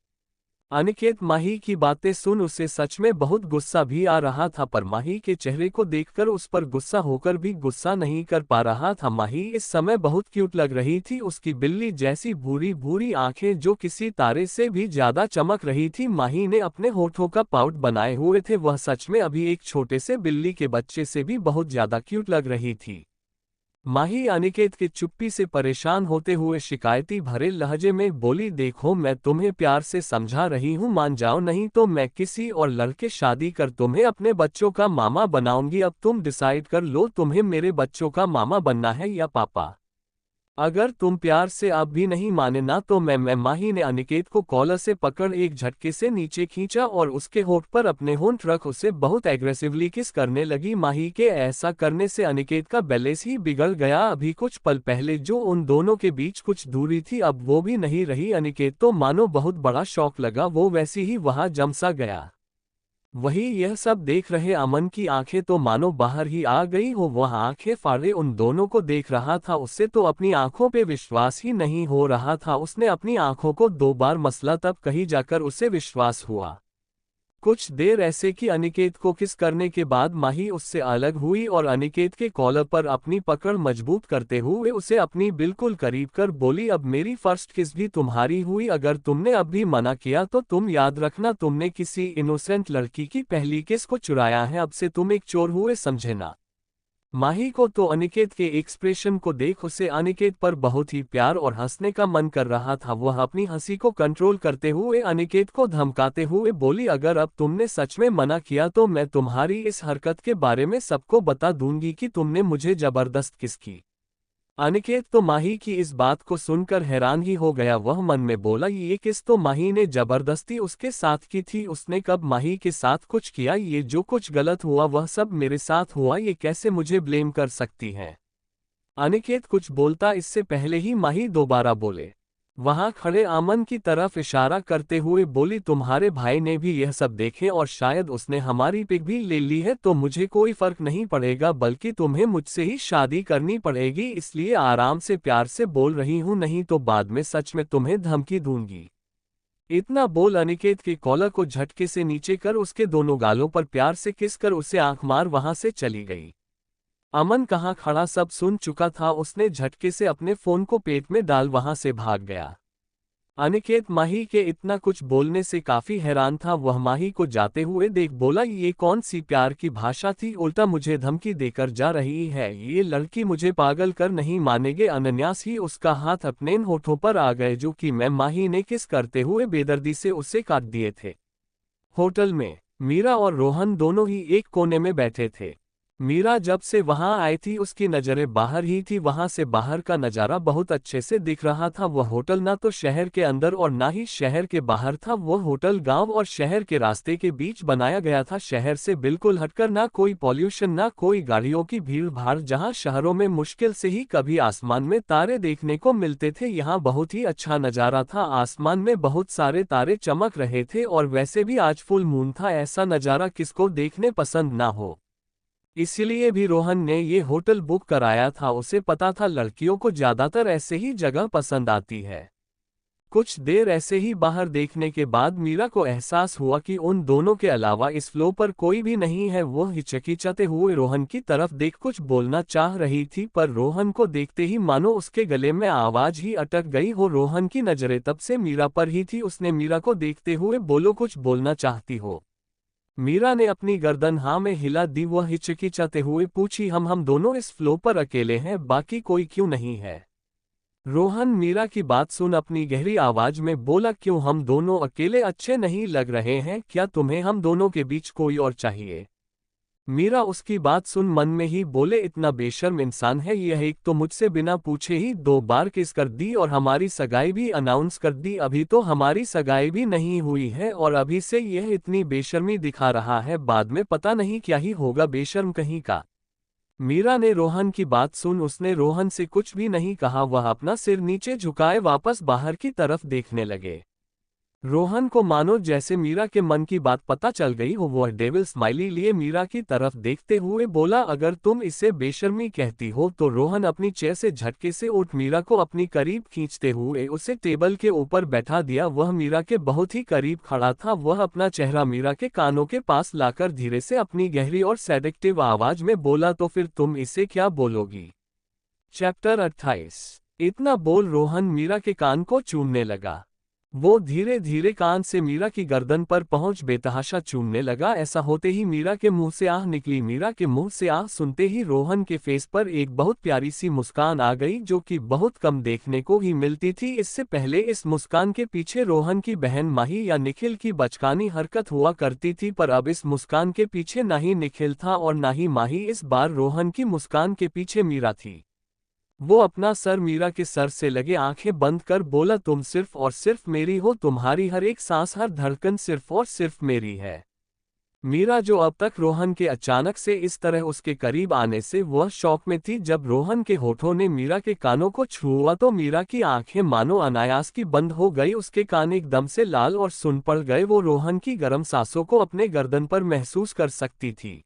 अनिकेत माही की बातें सुन उसे सच में बहुत गुस्सा भी आ रहा था, पर माही के चेहरे को देखकर उस पर गुस्सा होकर भी गुस्सा नहीं कर पा रहा था। माही इस समय बहुत क्यूट लग रही थी। उसकी बिल्ली जैसी भूरी भूरी आंखें जो किसी तारे से भी ज्यादा चमक रही थी। माही ने अपने होठों का पाउट बनाए हुए थे, वह सच में अभी एक छोटे से बिल्ली के बच्चे से भी बहुत ज्यादा क्यूट लग रही थी। माही अनिकेत की चुप्पी से परेशान होते हुए शिकायती भरे लहजे में बोली, देखो मैं तुम्हें प्यार से समझा रही हूँ, मान जाओ नहीं तो मैं किसी और लड़के शादी कर तुम्हें अपने बच्चों का मामा बनाऊंगी। अब तुम डिसाइड कर लो, तुम्हें मेरे बच्चों का मामा बनना है या पापा। अगर तुम प्यार से अब भी नहीं माने ना तो मैं माही ने अनिकेत को कॉलर से पकड़ एक झटके से नीचे खींचा और उसके होठ पर अपने होंठ रख उसे बहुत एग्रेसिवली किस करने लगी। माही के ऐसा करने से अनिकेत का बैलेंस ही बिगड़ गया। अभी कुछ पल पहले जो उन दोनों के बीच कुछ दूरी थी अब वो भी नहीं रही। अनिकेत तो मानो बहुत बड़ा शौक लगा, वो वैसी ही वहां जम सा गया। वही यह सब देख रहे अमन की आंखें तो मानो बाहर ही आ गई हो। वह आंखें फाड़े उन दोनों को देख रहा था। उससे तो अपनी आंखों पे विश्वास ही नहीं हो रहा था। उसने अपनी आंखों को 2 बार मसला, तब कहीं जाकर उसे विश्वास हुआ। कुछ देर ऐसे कि अनिकेत को किस करने के बाद माही उससे अलग हुई और अनिकेत के कॉलर पर अपनी पकड़ मजबूत करते हुए उसे अपनी बिल्कुल करीब कर बोली, अब मेरी फर्स्ट किस भी तुम्हारी हुई। अगर तुमने अब भी मना किया तो तुम याद रखना, तुमने किसी इनोसेंट लड़की की पहली किस को चुराया है। अब से तुम एक चोर हुए, समझे ना। माही को तो अनिकेत के एक्सप्रेशन को देख उसे अनिकेत पर बहुत ही प्यार और हंसने का मन कर रहा था। वह अपनी हंसी को कंट्रोल करते हुए अनिकेत को धमकाते हुए बोली, अगर अब तुमने सच में मना किया तो मैं तुम्हारी इस हरकत के बारे में सबको बता दूंगी कि तुमने मुझे जबरदस्त किस की। अनिकेत तो माही की इस बात को सुनकर हैरान ही हो गया। वह मन में बोला, ये किस तो माही ने जबरदस्ती उसके साथ की थी। उसने कब माही के साथ कुछ किया? ये जो कुछ गलत हुआ वह सब मेरे साथ हुआ, ये कैसे मुझे ब्लेम कर सकती है। अनिकेत कुछ बोलता इससे पहले ही माही दोबारा बोले। वहां खड़े अमन की तरफ इशारा करते हुए बोली, तुम्हारे भाई ने भी यह सब देखे और शायद उसने हमारी पिक भी ले ली है, तो मुझे कोई फर्क नहीं पड़ेगा, बल्कि तुम्हें मुझसे ही शादी करनी पड़ेगी। इसलिए आराम से प्यार से बोल रही हूं, नहीं तो बाद में सच में तुम्हें धमकी दूंगी। इतना बोल अनिकेत के कॉलर को झटके से नीचे कर उसके दोनों गालों पर प्यार से किस कर उसे आंख मार वहां से चली गई। अमन कहाँ खड़ा सब सुन चुका था। उसने झटके से अपने फोन को पेट में डाल वहां से भाग गया। अनिकेत माही के इतना कुछ बोलने से काफी हैरान था। वह माही को जाते हुए देख बोला, ये कौन सी प्यार की भाषा थी, उल्टा मुझे धमकी देकर जा रही है। ये लड़की मुझे पागल कर नहीं मानेगे। अनन्यास ही उसका हाथ अपने होठों पर आ गए जो कि मैं माही ने किस करते हुए बेदर्दी से उसे काट दिए थे। होटल में मीरा और रोहन दोनों ही एक कोने में बैठे थे। मीरा जब से वहां आई थी उसकी नजरें बाहर ही थी। वहां से बाहर का नजारा बहुत अच्छे से दिख रहा था। वह होटल ना तो शहर के अंदर और ना ही शहर के बाहर था। वह होटल गांव और शहर के रास्ते के बीच बनाया गया था। शहर से बिल्कुल हटकर, ना कोई पॉल्यूशन ना कोई गाड़ियों की भीड़ भाड़। जहां शहरों में मुश्किल से ही कभी आसमान में तारे देखने को मिलते थे, यहाँ बहुत ही अच्छा नजारा था। आसमान में बहुत सारे तारे चमक रहे थे और वैसे भी आज फुल मून था। ऐसा नजारा किसको देखने पसंद ना हो। इसलिए भी रोहन ने ये होटल बुक कराया था। उसे पता था लड़कियों को ज्यादातर ऐसे ही जगह पसंद आती है। कुछ देर ऐसे ही बाहर देखने के बाद मीरा को एहसास हुआ कि उन दोनों के अलावा इस फ्लो पर कोई भी नहीं है। वो हिचकिचाते हुए रोहन की तरफ देख कुछ बोलना चाह रही थी, पर रोहन को देखते ही मानो उसके गले में आवाज ही अटक गई हो। रोहन की नजरें तब से मीरा पर ही थी। उसने मीरा को देखते हुए बोलो, कुछ बोलना चाहती हो? मीरा ने अपनी गर्दन हाँ में हिला दी। वह हिचकिचाते हुए पूछी, हम दोनों इस फ्लो पर अकेले हैं, बाकी कोई क्यों नहीं है? रोहन मीरा की बात सुन अपनी गहरी आवाज में बोला, क्यों हम दोनों अकेले अच्छे नहीं लग रहे हैं? क्या तुम्हें हम दोनों के बीच कोई और चाहिए? मीरा उसकी बात सुन मन में ही बोले, इतना बेशर्म इंसान है यह, एक तो मुझसे बिना पूछे ही 2 बार किस कर दी और हमारी सगाई भी अनाउंस कर दी। अभी तो हमारी सगाई भी नहीं हुई है और अभी से यह इतनी बेशर्मी दिखा रहा है, बाद में पता नहीं क्या ही होगा, बेशर्म कहीं का। मीरा ने रोहन की बात सुन उसने रोहन से कुछ भी नहीं कहा। वह अपना सिर नीचे झुकाए वापस बाहर की तरफ देखने लगे। रोहन को मानो जैसे मीरा के मन की बात पता चल गई हो। वह डेविल स्माइली लिए मीरा की तरफ देखते हुए बोला, अगर तुम इसे बेशर्मी कहती हो तो। रोहन अपनी चेयर से झटके से उठ मीरा को अपनी करीब खींचते हुए उसे टेबल के ऊपर बैठा दिया। वह मीरा के बहुत ही करीब खड़ा था। वह अपना चेहरा मीरा के कानों के पास लाकर धीरे से अपनी गहरी और सेडेक्टिव आवाज में बोला, तो फिर तुम इसे क्या बोलोगी? चैप्टर 28। इतना बोल रोहन मीरा के कान को चूमने लगा। वो धीरे धीरे कान से मीरा की गर्दन पर पहुंच बेतहाशा चूमने लगा। ऐसा होते ही मीरा के मुंह से आह निकली। मीरा के मुंह से आह सुनते ही रोहन के फेस पर एक बहुत प्यारी सी मुस्कान आ गई, जो कि बहुत कम देखने को ही मिलती थी। इससे पहले इस मुस्कान के पीछे रोहन की बहन माही या निखिल की बचकानी हरकत हुआ करती थी, पर अब इस मुस्कान के पीछे ना ही निखिल था और ना ही माही। इस बार रोहन की मुस्कान के पीछे मीरा थी। वो अपना सर मीरा के सर से लगे आंखें बंद कर बोला, तुम सिर्फ और सिर्फ मेरी हो, तुम्हारी हर एक सांस हर धड़कन सिर्फ और सिर्फ मेरी है। मीरा, जो अब तक रोहन के अचानक से इस तरह उसके करीब आने से वह शौक में थी, जब रोहन के होठों ने मीरा के कानों को छुआ तो मीरा की आंखें मानो अनायास की बंद हो गई। उसके कान एकदम से लाल और सुन पड़ गए। वो रोहन की गर्म सांसों को अपने गर्दन पर महसूस कर सकती थी।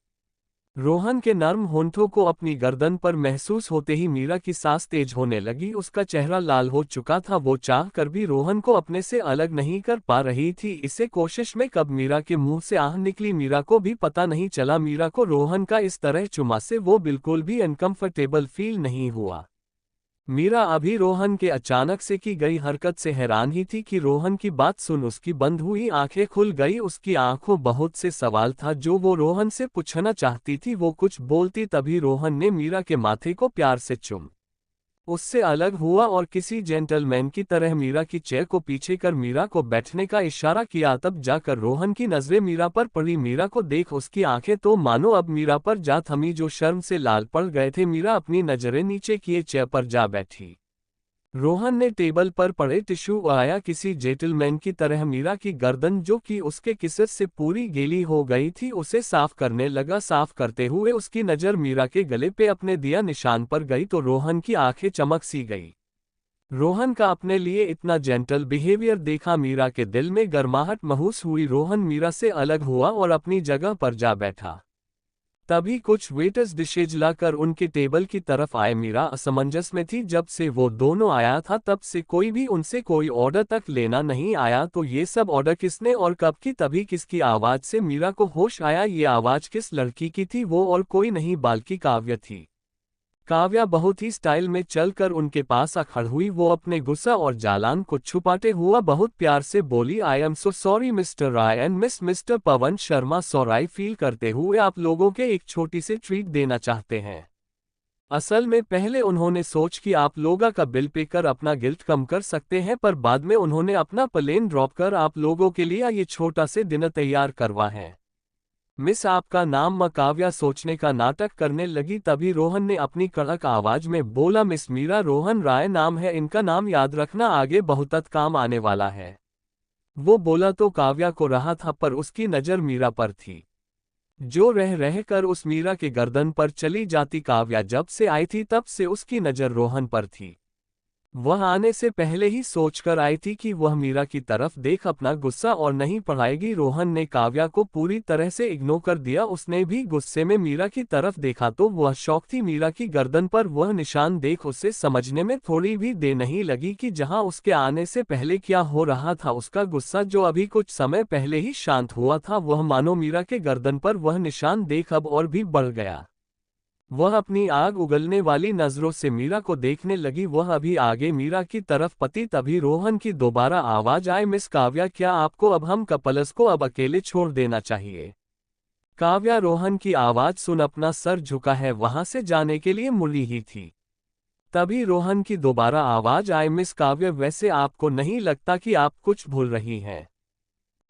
रोहन के नर्म होंठों को अपनी गर्दन पर महसूस होते ही मीरा की सांस तेज होने लगी। उसका चेहरा लाल हो चुका था। वो चाह कर भी रोहन को अपने से अलग नहीं कर पा रही थी। इसे कोशिश में कब मीरा के मुंह से आह निकली, मीरा को भी पता नहीं चला। मीरा को रोहन का इस तरह चुमा से वो बिल्कुल भी अनकंफर्टेबल फील नहीं हुआ। मीरा अभी रोहन के अचानक से की गई हरकत से हैरान ही थी कि रोहन की बात सुन उसकी बंद हुई आंखें खुल गई। उसकी आंखों बहुत से सवाल था जो वो रोहन से पूछना चाहती थी। वो कुछ बोलती तभी रोहन ने मीरा के माथे को प्यार से चूम उससे अलग हुआ और किसी जेंटलमैन की तरह मीरा की चेयर को पीछे कर मीरा को बैठने का इशारा किया। तब जाकर रोहन की नजरें मीरा पर पड़ी। मीरा को देख उसकी आंखें तो मानो अब मीरा पर जा थमी, जो शर्म से लाल पड़ गए थे। मीरा अपनी नजरें नीचे किए चेयर पर जा बैठी। रोहन ने टेबल पर पड़े टिश्यू उठाया। किसी जेंटलमैन की तरह मीरा की गर्दन, जो कि उसके किसर से पूरी गीली हो गई थी, उसे साफ करने लगा। साफ करते हुए उसकी नज़र मीरा के गले पे अपने दिया निशान पर गई तो रोहन की आंखें चमक सी गई। रोहन का अपने लिए इतना जेंटल बिहेवियर देखा मीरा के दिल में गर्माहट महसूस हुई। रोहन मीरा से अलग हुआ और अपनी जगह पर जा बैठा। तभी कुछ वेटर्स डिशेज लाकर उनके टेबल की तरफ आए। मीरा असमंजस में थी। जब से वो दोनों आया था तब से कोई भी उनसे कोई ऑर्डर तक लेना नहीं आया, तो ये सब ऑर्डर किसने और कब की? तभी किसकी आवाज से मीरा को होश आया। ये आवाज किस लड़की की थी? वो और कोई नहीं बल्कि काव्या थी। काव्या बहुत ही स्टाइल में चलकर उनके पास आ खड़ी हुई। वो अपने गुस्सा और जालान को छुपाते हुआ बहुत प्यार से बोली, I am so sorry mister Rai and mister Pawan Sharma. Sorry feel करते हुए आप लोगों के एक छोटी सी ट्रीट देना चाहते हैं। असल में पहले उन्होंने सोच कि आप लोगों का बिल पे कर अपना गिल्ट कम कर सकते हैं, पर बाद में उन्होंने अपना प्लेन ड्रॉप कर आप लोगों के लिए ये छोटा से डिनर तैयार करवा है। मिस, आपका नाम? काव्या सोचने का नाटक करने लगी। तभी रोहन ने अपनी कड़क आवाज में बोला, मिस मीरा, रोहन राय नाम है, इनका नाम याद रखना, आगे बहुत काम आने वाला है। वो बोला तो काव्या को रहा था, पर उसकी नज़र मीरा पर थी, जो रह रह कर उस मीरा के गर्दन पर चली जाती। काव्या जब से आई थी तब से उसकी नज़र रोहन पर थी। वह आने से पहले ही सोचकर आई थी कि वह मीरा की तरफ देख अपना गुस्सा और नहीं बढ़ाएगी। रोहन ने काव्या को पूरी तरह से इग्नोर कर दिया। उसने भी गुस्से में मीरा की तरफ देखा तो वह शौक थी। मीरा की गर्दन पर वह निशान देख उसे समझने में थोड़ी भी देर नहीं लगी कि जहां उसके आने से पहले क्या हो रहा था। उसका गुस्सा, जो अभी कुछ समय पहले ही शांत हुआ था, वह मानो मीरा के गर्दन पर वह निशान देख अब और भी बढ़ गया। वह अपनी आग उगलने वाली नजरों से मीरा को देखने लगी। वह अभी आगे मीरा की तरफ पति। तभी रोहन की दोबारा आवाज आई, मिस काव्या, क्या आपको अब हम कपल्स को अब अकेले छोड़ देना चाहिए? काव्या रोहन की आवाज सुन अपना सर झुका है वहां से जाने के लिए मुड़ी ही थी। तभी रोहन की दोबारा आवाज आई, मिस काव्या, वैसे आपको नहीं लगता कि आप कुछ भूल रही हैं?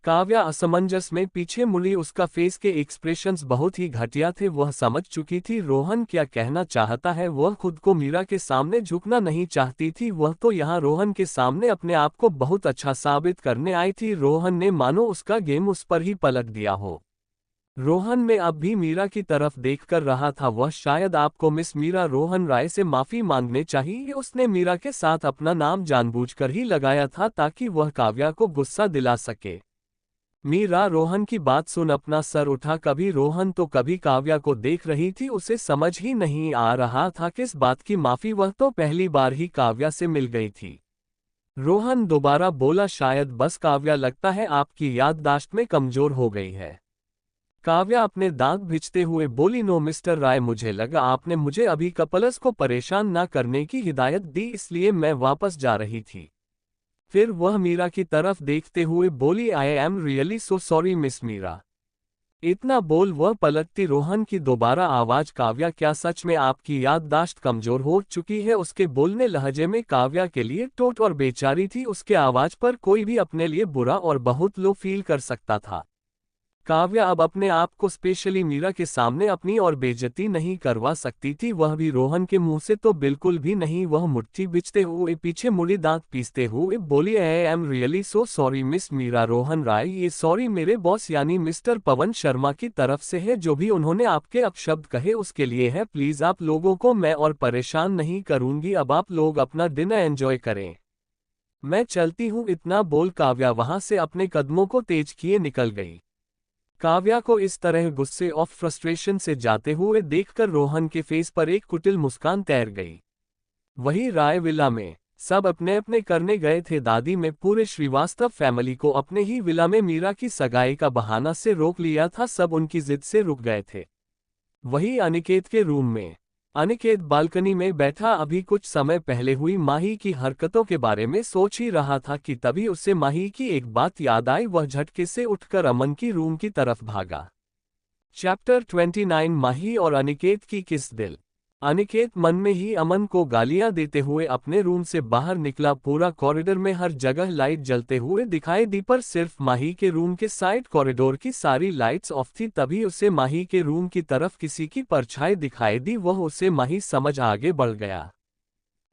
काव्या असमंजस में पीछे मुड़ी, उसका फेस के एक्सप्रेशंस बहुत ही घटिया थे। वह समझ चुकी थी रोहन क्या कहना चाहता है। वह खुद को मीरा के सामने झुकना नहीं चाहती थी, वह तो यहाँ रोहन के सामने अपने आप को बहुत अच्छा साबित करने आई थी। रोहन ने मानो उसका गेम उस पर ही पलट दिया हो। रोहन में अब भी मीरा की तरफ देखकर रहा था। वह शायद आपको मिस मीरा रोहन राय से माफी मांगने चाहिए। उसने मीरा के साथ अपना नाम जानबूझकर ही लगाया था ताकि वह काव्या को गुस्सा दिला सके। मीरा रोहन की बात सुन अपना सर उठा, कभी रोहन तो कभी काव्या को देख रही थी। उसे समझ ही नहीं आ रहा था किस बात की माफी, वह तो पहली बार ही काव्या से मिल गई थी। रोहन दोबारा बोला, शायद बस काव्या, लगता है आपकी याददाश्त में कमजोर हो गई है। काव्या अपने दांत भिंचते हुए बोली, नो मिस्टर राय, मुझे लगा आपने मुझे अभी कपल्स को परेशान ना करने की हिदायत दी, इसलिए मैं वापस जा रही थी। फिर वह मीरा की तरफ देखते हुए बोली, I am really so sorry miss Meera. इतना बोल वह पलटती रोहन की दोबारा आवाज, काव्या, क्या सच में आपकी याददाश्त कमजोर हो चुकी है? उसके बोलने लहजे में काव्या के लिए टोट और बेचारी थी। उसके आवाज पर कोई भी अपने लिए बुरा और बहुत लो फील कर सकता था। काव्या अब अपने आप को स्पेशली मीरा के सामने अपनी और बेइज्जती नहीं करवा सकती थी, वह भी रोहन के मुंह से तो बिल्कुल भी नहीं। वह मुट्ठी बिचते हुए पीछे मुड़ी दांत पीसते हुए बोली, I am really so sorry miss Meera Rohan Rai. ये सॉरी मेरे बॉस यानी मिस्टर पवन शर्मा की तरफ से है। जो भी उन्होंने आपके अपशब्द कहे उसके लिए है। प्लीज आप लोगों को मैं और परेशान नहीं करूंगी। अब आप लोग अपना डिनर एंजॉय करें, मैं चलती हूँ। इतना बोल काव्या वहां से अपने कदमों को तेज किए निकल गई। काव्या को इस तरह गुस्से और फ्रस्ट्रेशन से जाते हुए देखकर रोहन के फेस पर एक कुटिल मुस्कान तैर गई। वही राय विला में सब अपने अपने करने गए थे। दादी में पूरे श्रीवास्तव फैमिली को अपने ही विला में मीरा की सगाई का बहाना से रोक लिया था। सब उनकी जिद से रुक गए थे। वही अनिकेत के रूम में अनिकेत बालकनी में बैठा अभी कुछ समय पहले हुई माही की हरकतों के बारे में सोच ही रहा था कि तभी उसे माही की एक बात याद आई। वह झटके से उठकर अमन की रूम की तरफ भागा। चैप्टर 29 माही और अनिकेत की किस दिल। अनिकेत मन में ही अमन को गालियां देते हुए अपने रूम से बाहर निकला। पूरा कॉरिडोर में हर जगह लाइट जलते हुए दिखाई दी, पर सिर्फ माही के रूम के साइड कॉरिडोर की सारी लाइट्स ऑफ थी। तभी उसे माही के रूम की तरफ किसी की परछाई दिखाई दी। वह उसे माही समझ आगे बढ़ गया।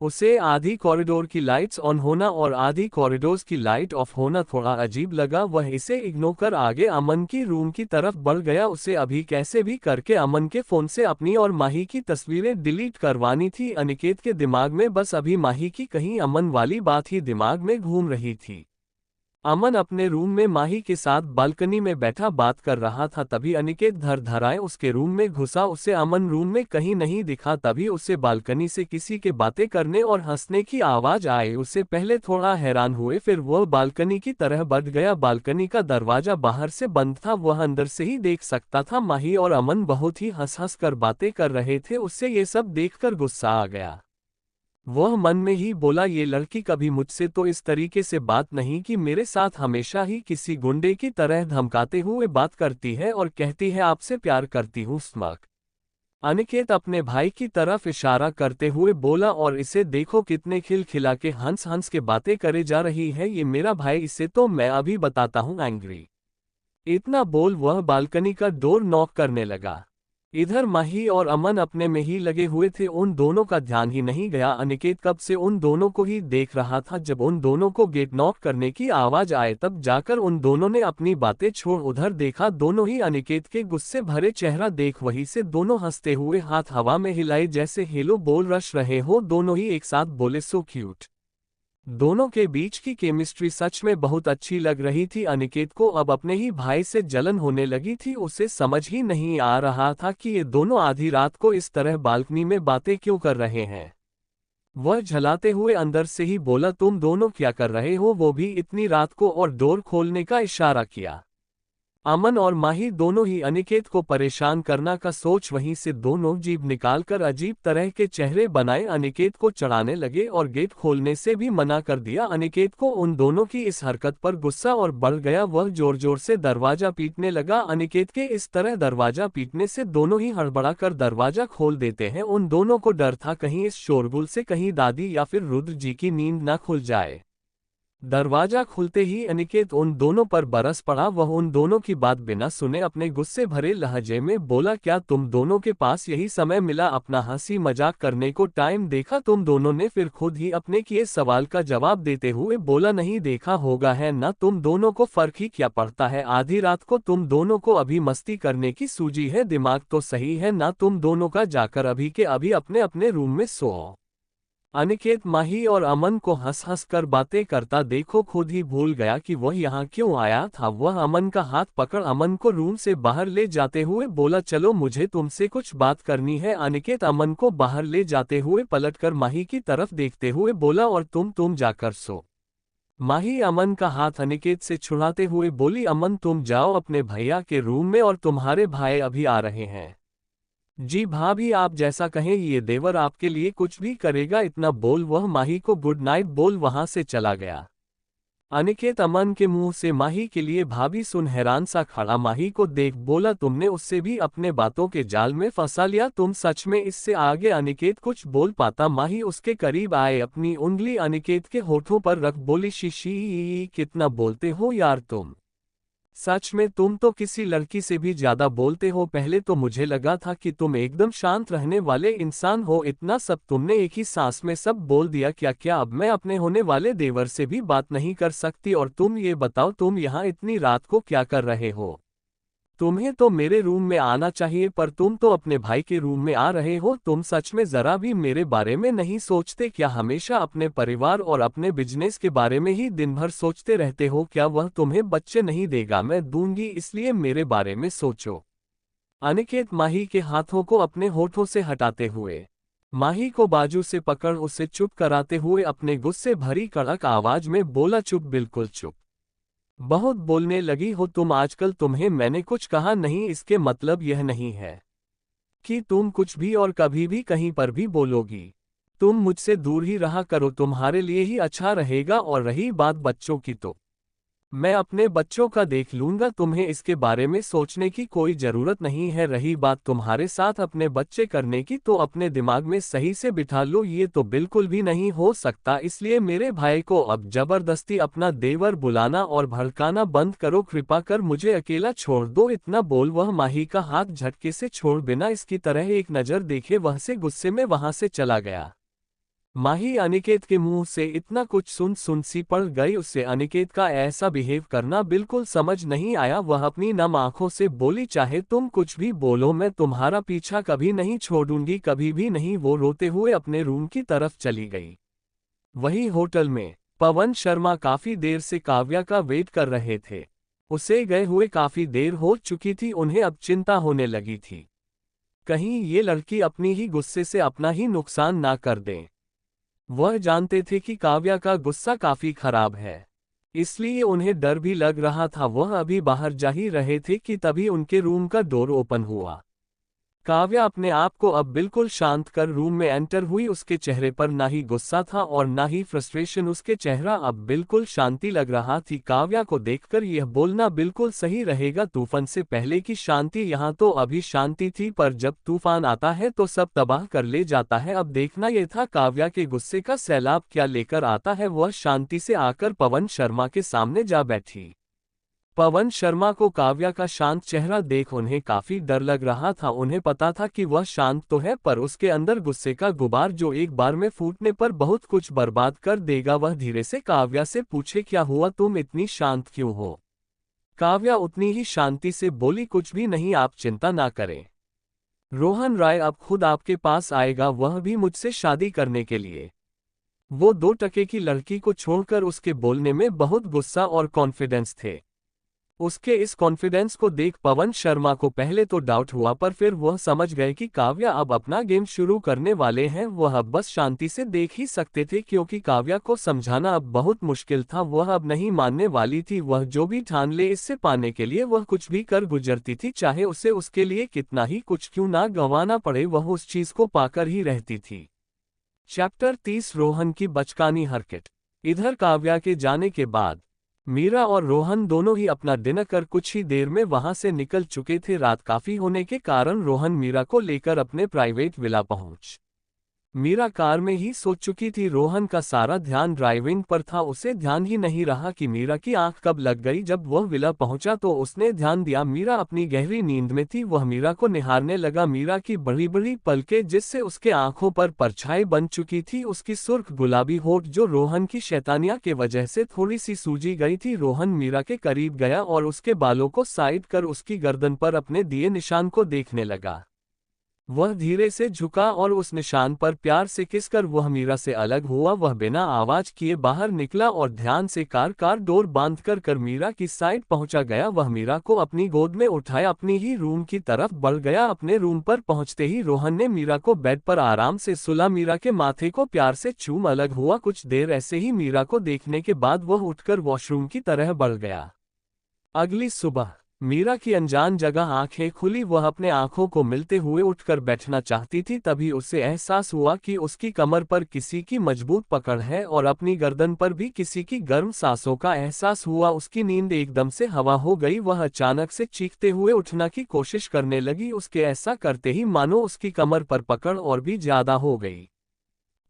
उसे आधी कॉरिडोर की लाइट्स ऑन होना और आधी कॉरिडोर्स की लाइट ऑफ होना थोड़ा अजीब लगा। वह इसे इग्नोर कर आगे अमन की रूम की तरफ बढ़ गया। उसे अभी कैसे भी करके अमन के फोन से अपनी और माही की तस्वीरें डिलीट करवानी थी। अनिकेत के दिमाग में बस अभी माही की कहीं अमन वाली बात ही दिमाग में घूम रही थी। अमन अपने रूम में माही के साथ बालकनी में बैठा बात कर रहा था। तभी अनिकेत धर-धराए उसके रूम में घुसा। उसे अमन रूम में कहीं नहीं दिखा। तभी उसे बालकनी से किसी के बातें करने और हंसने की आवाज आई। उसे पहले थोड़ा हैरान हुए, फिर वह बालकनी की तरह बढ़ गया। बालकनी का दरवाजा बाहर से बंद था, वह अंदर से ही देख सकता था। माही और अमन बहुत ही हंस हंस कर बातें कर रहे थे। उससे ये सब देखकर गुस्सा आ गया। वह मन में ही बोला, ये लड़की कभी मुझसे तो इस तरीके से बात नहीं की। मेरे साथ हमेशा ही किसी गुंडे की तरह धमकाते हुए बात करती है और कहती है आपसे प्यार करती हूँ। स्मक अनिकेत अपने भाई की तरफ इशारा करते हुए बोला, और इसे देखो कितने खिलखिला के हंस हंस के बातें करे जा रही है। ये मेरा भाई, इसे तो मैं अभी बताता हूँ एंग्री। इतना बोल वह बालकनी का डोर नॉक करने लगा। इधर माही और अमन अपने में ही लगे हुए थे। उन दोनों का ध्यान ही नहीं गया। अनिकेत कब से उन दोनों को ही देख रहा था। जब उन दोनों को गेट नॉक करने की आवाज आए तब जाकर उन दोनों ने अपनी बातें छोड़ उधर देखा। दोनों ही अनिकेत के गुस्से भरे चेहरा देख वहीं से दोनों हंसते हुए हाथ हवा में हिलाए जैसे हेलो बोल रश रहे हो। दोनों ही एक साथ बोले, सो क्यूट। दोनों के बीच की केमिस्ट्री सच में बहुत अच्छी लग रही थी। अनिकेत को अब अपने ही भाई से जलन होने लगी थी। उसे समझ ही नहीं आ रहा था कि ये दोनों आधी रात को इस तरह बालकनी में बातें क्यों कर रहे हैं। वह झलाते हुए अंदर से ही बोला, तुम दोनों क्या कर रहे हो, वो भी इतनी रात को, और डोर खोलने का इशारा किया। अमन और माही दोनों ही अनिकेत को परेशान करना का सोच वहीं से दोनों जीभ निकालकर अजीब तरह के चेहरे बनाए अनिकेत को चढ़ाने लगे और गेट खोलने से भी मना कर दिया। अनिकेत को उन दोनों की इस हरकत पर गुस्सा और बढ़ गया। वह जोर जोर से दरवाजा पीटने लगा। अनिकेत के इस तरह दरवाजा पीटने से दोनों ही हड़बड़ा कर दरवाजा खोल देते हैं। उन दोनों को डर था कहीं इस शोरगुल से कहीं दादी या फिर रुद्र जी की नींद न खुल जाए। दरवाजा खुलते ही अनिकेत उन दोनों पर बरस पड़ा। वह उन दोनों की बात बिना सुने अपने गुस्से भरे लहजे में बोला, क्या तुम दोनों के पास यही समय मिला अपना हंसी मजाक करने को टाइम देखा? तुम दोनों ने फिर खुद ही अपने किए सवाल का जवाब देते हुए बोला, नहीं देखा होगा है ना, तुम दोनों को फर्क ही क्या पड़ता है? आधी रात को तुम दोनों को अभी मस्ती करने की सूझी है? दिमाग तो सही है ना तुम दोनों का? जाकर अभी के अभी अपने अपने रूम में सो। अनिकेत माही और अमन को हंस हंस कर बातें करता देखो खुद ही भूल गया कि वह यहाँ क्यों आया था। वह अमन का हाथ पकड़ अमन को रूम से बाहर ले जाते हुए बोला, चलो मुझे तुमसे कुछ बात करनी है। अनिकेत अमन को बाहर ले जाते हुए पलटकर माही की तरफ देखते हुए बोला, और तुम जाकर सो। माही अमन का हाथ अनिकेत से छुड़ाते हुए बोली, अमन तुम जाओ अपने भैया के रूम में और तुम्हारे भाई अभी आ रहे हैं। जी भाभी आप जैसा कहें, ये देवर आपके लिए कुछ भी करेगा। इतना बोल वह माही को गुड नाइट बोल वहां से चला गया। अनिकेत अमन के मुंह से माही के लिए भाभी सुन हैरान सा खड़ा माही को देख बोला, तुमने उससे भी अपने बातों के जाल में फंसा लिया तुम सच में? इससे आगे अनिकेत कुछ बोल पाता। माही उसके करीब आए, अपनी उंगली अनिकेत के होठों पर रख बोली, शीशी कितना बोलते हो यार तुम, सच में तुम तो किसी लड़की से भी ज्यादा बोलते हो। पहले तो मुझे लगा था कि तुम एकदम शांत रहने वाले इंसान हो, इतना सब तुमने एक ही सांस में सब बोल दिया। क्या अब मैं अपने होने वाले देवर से भी बात नहीं कर सकती? और तुम ये बताओ तुम यहाँ इतनी रात को क्या कर रहे हो? तुम्हें तो मेरे रूम में आना चाहिए पर तुम तो अपने भाई के रूम में आ रहे हो। तुम सच में जरा भी मेरे बारे में नहीं सोचते क्या? हमेशा अपने परिवार और अपने बिजनेस के बारे में ही दिन भर सोचते रहते हो। क्या वह तुम्हें बच्चे नहीं देगा? मैं दूंगी, इसलिए मेरे बारे में सोचो। अनिकेत माही के हाथों को अपने होठों से हटाते हुए माही को बाजू से पकड़ उसे चुप कराते हुए अपने गुस्से भरी कड़क आवाज में बोला, चुप, बिल्कुल चुप। बहुत बोलने लगी हो तुम आजकल। तुम्हें मैंने कुछ कहा नहीं, इसके मतलब यह नहीं है कि तुम कुछ भी और कभी भी कहीं पर भी बोलोगी। तुम मुझसे दूर ही रहा करो, तुम्हारे लिए ही अच्छा रहेगा। और रही बात बच्चों की तो मैं अपने बच्चों का देख लूंगा, तुम्हें इसके बारे में सोचने की कोई जरूरत नहीं है। रही बात तुम्हारे साथ अपने बच्चे करने की तो अपने दिमाग में सही से बिठा लो, ये तो बिल्कुल भी नहीं हो सकता। इसलिए मेरे भाई को अब जबरदस्ती अपना देवर बुलाना और भड़काना बंद करो, कृपा कर मुझे अकेला छोड़ दो। इतना बोल वह माही का हाथ झटके से छोड़ बिना इसकी तरह एक नजर देखे वह से गुस्से में वहां से चला गया। माही अनिकेत के मुंह से इतना कुछ सुन सी पड़ गई। उससे अनिकेत का ऐसा बिहेव करना बिल्कुल समझ नहीं आया। वह अपनी नम आंखों से बोली, चाहे तुम कुछ भी बोलो मैं तुम्हारा पीछा कभी नहीं छोड़ूंगी, कभी भी नहीं। वो रोते हुए अपने रूम की तरफ चली गई। वही होटल में पवन शर्मा काफी देर से काव्या का वेट कर रहे थे। उसे गए हुए काफी देर हो चुकी थी। उन्हें अब चिंता होने लगी थी कहीं ये लड़की अपनी ही गुस्से से अपना ही नुकसान ना कर दे। वह जानते थे कि काव्या का गुस्सा काफी खराब है, इसलिए उन्हें डर भी लग रहा था। वह अभी बाहर जा ही रहे थे कि तभी उनके रूम का डोर ओपन हुआ। काव्या अपने आप को अब बिल्कुल शांत कर रूम में एंटर हुई। उसके चेहरे पर ना ही गुस्सा था और ना ही फ्रस्ट्रेशन, उसके चेहरा अब बिल्कुल शांति लग रहा थी। काव्या को देखकर यह बोलना बिल्कुल सही रहेगा, तूफान से पहले की शांति। यहाँ तो अभी शांति थी पर जब तूफान आता है तो सब तबाह कर ले जाता है। अब देखना यह था काव्या के गुस्से का सैलाब क्या लेकर आता है। वह शांति से आकर पवन शर्मा के सामने जा बैठी। पवन शर्मा को काव्या का शांत चेहरा देख उन्हें काफी डर लग रहा था। उन्हें पता था कि वह शांत तो है पर उसके अंदर गुस्से का गुबार जो एक बार में फूटने पर बहुत कुछ बर्बाद कर देगा। वह धीरे से काव्या से पूछे, क्या हुआ, तुम इतनी शांत क्यों हो? काव्या उतनी ही शांति से बोली, कुछ भी नहीं, आप चिंता ना करें। रोहन राय अब खुद आपके पास आएगा, वह भी मुझसे शादी करने के लिए। वो 2 टके की लड़की को छोड़कर उसके बोलने में बहुत गुस्सा और कॉन्फिडेंस थे। उसके इस कॉन्फिडेंस को देख पवन शर्मा को पहले तो डाउट हुआ, पर फिर वह समझ गए कि काव्या अब अपना गेम शुरू करने वाले हैं। वह अब बस शांति से देख ही सकते थे, क्योंकि काव्या को समझाना अब बहुत मुश्किल था। वह अब नहीं मानने वाली थी। वह जो भी ठान ले, इससे पाने के लिए वह कुछ भी कर गुजरती थी, चाहे उसे उसके लिए कितना ही कुछ क्यों ना गंवाना पड़े, वह उस चीज को पाकर ही रहती थी। चैप्टर 30 रोहन की बचकानी हरकत। इधर काव्या के जाने के बाद मीरा और रोहन दोनों ही अपना डिनर कर कुछ ही देर में वहां से निकल चुके थे। रात काफी होने के कारण रोहन मीरा को लेकर अपने प्राइवेट विला पहुंच। मीरा कार में ही सो चुकी थी। रोहन का सारा ध्यान ड्राइविंग पर था। उसे ध्यान ही नहीं रहा कि मीरा की आंख कब लग गई। जब वह विला पहुंचा तो उसने ध्यान दिया मीरा अपनी गहरी नींद में थी। वह मीरा को निहारने लगा। मीरा की बड़ी बड़ी पलकें जिससे उसके आंखों पर परछाई बन चुकी थी, उसकी सुर्ख गुलाबी होठ जो रोहन की शैतानिया के वजह से थोड़ी सी सूजी गई थी। रोहन मीरा के करीब गया और उसके बालों को साइड कर उसकी गर्दन पर अपने दिए निशान को देखने लगा। वह धीरे से झुका और उस निशान पर प्यार से किस कर वह मीरा से अलग हुआ। वह बिना आवाज किए बाहर निकला और ध्यान से कार डोर बांध कर मीरा की साइड पहुंचा गया। वह मीरा को अपनी गोद में उठाया अपनी ही रूम की तरफ बढ़ गया। अपने रूम पर पहुंचते ही रोहन ने मीरा को बेड पर आराम से सुला मीरा के माथे को प्यार से चूम अलग हुआ। कुछ देर ऐसे ही मीरा को देखने के बाद वह उठकर वॉशरूम की तरह बढ़ गया। अगली सुबह मीरा की अनजान जगह आंखें खुली। वह अपने आंखों को मिलते हुए उठकर बैठना चाहती थी, तभी उसे एहसास हुआ कि उसकी कमर पर किसी की मजबूत पकड़ है और अपनी गर्दन पर भी किसी की गर्म सांसों का एहसास हुआ। उसकी नींद एकदम से हवा हो गई। वह अचानक से चीखते हुए उठना की कोशिश करने लगी। उसके ऐसा करते ही मानो उसकी कमर पर पकड़ और भी ज्यादा हो गई।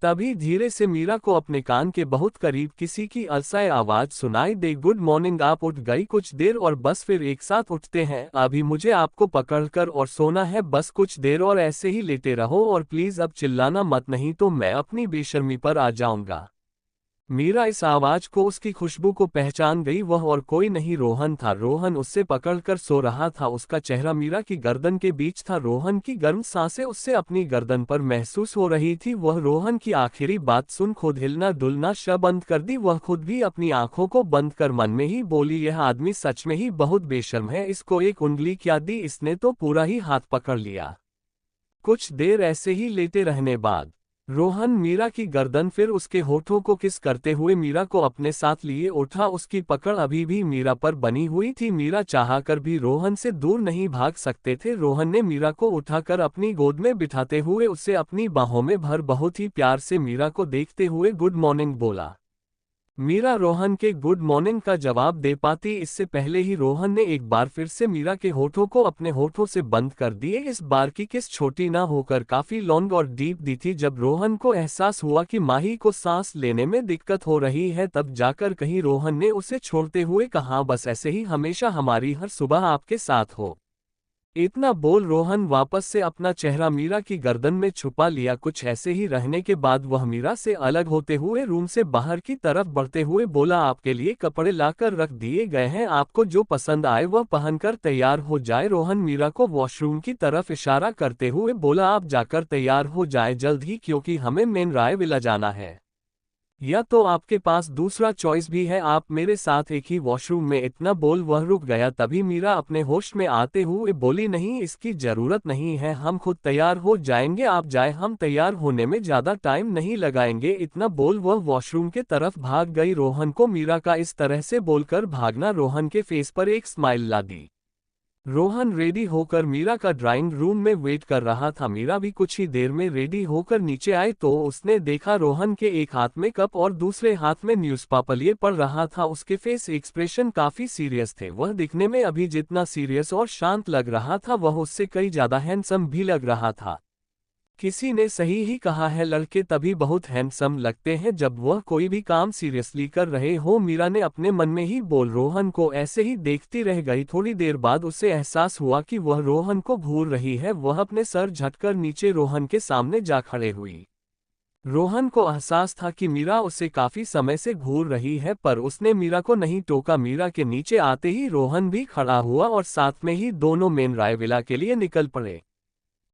तभी धीरे से मीरा को अपने कान के बहुत करीब किसी की अलसाए आवाज सुनाई दे, गुड मॉर्निंग। आप उठ गई? कुछ देर और बस फिर एक साथ उठते हैं। अभी मुझे आपको पकड़कर और सोना है, बस कुछ देर और ऐसे ही लेटे रहो और प्लीज अब चिल्लाना मत, नहीं तो मैं अपनी बेशर्मी पर आ जाऊंगा। मीरा इस आवाज को, उसकी खुशबू को पहचान गई। वह और कोई नहीं रोहन था। रोहन उससे पकड़कर सो रहा था। उसका चेहरा मीरा की गर्दन के बीच था। रोहन की गर्म सांसें उससे अपनी गर्दन पर महसूस हो रही थी। वह रोहन की आखिरी बात सुन खुद हिलना डुलना श बंद कर दी। वह खुद भी अपनी आंखों को बंद कर मन में ही बोली, यह आदमी सच में ही बहुत बेशर्म है। इसको एक उंगली क्या दी, इसने तो पूरा ही हाथ पकड़ लिया। कुछ देर ऐसे ही लेटे रहने बाद रोहन मीरा की गर्दन फिर उसके होठों को किस करते हुए मीरा को अपने साथ लिए उठा। उसकी पकड़ अभी भी मीरा पर बनी हुई थी। मीरा चाहकर भी रोहन से दूर नहीं भाग सकते थे। रोहन ने मीरा को उठाकर अपनी गोद में बिठाते हुए उसे अपनी बाहों में भर बहुत ही प्यार से मीरा को देखते हुए गुड मॉर्निंग बोला। मीरा रोहन के गुड मॉर्निंग का जवाब दे पाती इससे पहले ही रोहन ने एक बार फिर से मीरा के होठों को अपने होठों से बंद कर दिए। इस बार की किस छोटी ना होकर काफी लॉन्ग और डीप दी थी। जब रोहन को एहसास हुआ कि माही को सांस लेने में दिक्कत हो रही है, तब जाकर कहीं रोहन ने उसे छोड़ते हुए कहा, बस ऐसे ही हमेशा हमारी हर सुबह आपके साथ हो। इतना बोल रोहन वापस से अपना चेहरा मीरा की गर्दन में छुपा लिया। कुछ ऐसे ही रहने के बाद वह मीरा से अलग होते हुए रूम से बाहर की तरफ बढ़ते हुए बोला, आपके लिए कपड़े लाकर रख दिए गए हैं, आपको जो पसंद आए वह पहनकर तैयार हो जाए। रोहन मीरा को वॉशरूम की तरफ इशारा करते हुए बोला, आप जाकर तैयार हो जाए जल्द ही, क्योंकि हमें मेन राय विला जाना है। या तो आपके पास दूसरा चॉइस भी है, आप मेरे साथ एक ही वॉशरूम में। इतना बोल वह रुक गया। तभी मीरा अपने होश में आते हुए बोली, नहीं इसकी जरूरत नहीं है, हम खुद तैयार हो जाएंगे, आप जाए, हम तैयार होने में ज्यादा टाइम नहीं लगाएंगे। इतना बोल वह वॉशरूम के तरफ भाग गई। रोहन को मीरा का इस तरह से बोलकर भागना रोहन के फेस पर एक स्माइल ला दी। रोहन रेडी होकर मीरा का ड्राइंग रूम में वेट कर रहा था। मीरा भी कुछ ही देर में रेडी होकर नीचे आई तो उसने देखा रोहन के एक हाथ में कप और दूसरे हाथ में न्यूज़पेपर लिए पढ़ रहा था। उसके फेस एक्सप्रेशन काफी सीरियस थे। वह दिखने में अभी जितना सीरियस और शांत लग रहा था, वह उससे कई ज्यादा हैंडसम भी लग रहा था। किसी ने सही ही कहा है, लड़के तभी बहुत हैंडसम लगते हैं जब वह कोई भी काम सीरियसली कर रहे हो। मीरा ने अपने मन में ही बोल रोहन को ऐसे ही देखती रह गई। थोड़ी देर बाद उसे एहसास हुआ कि वह रोहन को घूर रही है। वह अपने सर झटकर नीचे रोहन के सामने जा खड़े हुई। रोहन को एहसास था कि मीरा उसे काफी समय से घूर रही है, पर उसने मीरा को नहीं टोका। मीरा के नीचे आते ही रोहन भी खड़ा हुआ और साथ में ही दोनों मेन राय विला के लिए निकल पड़े।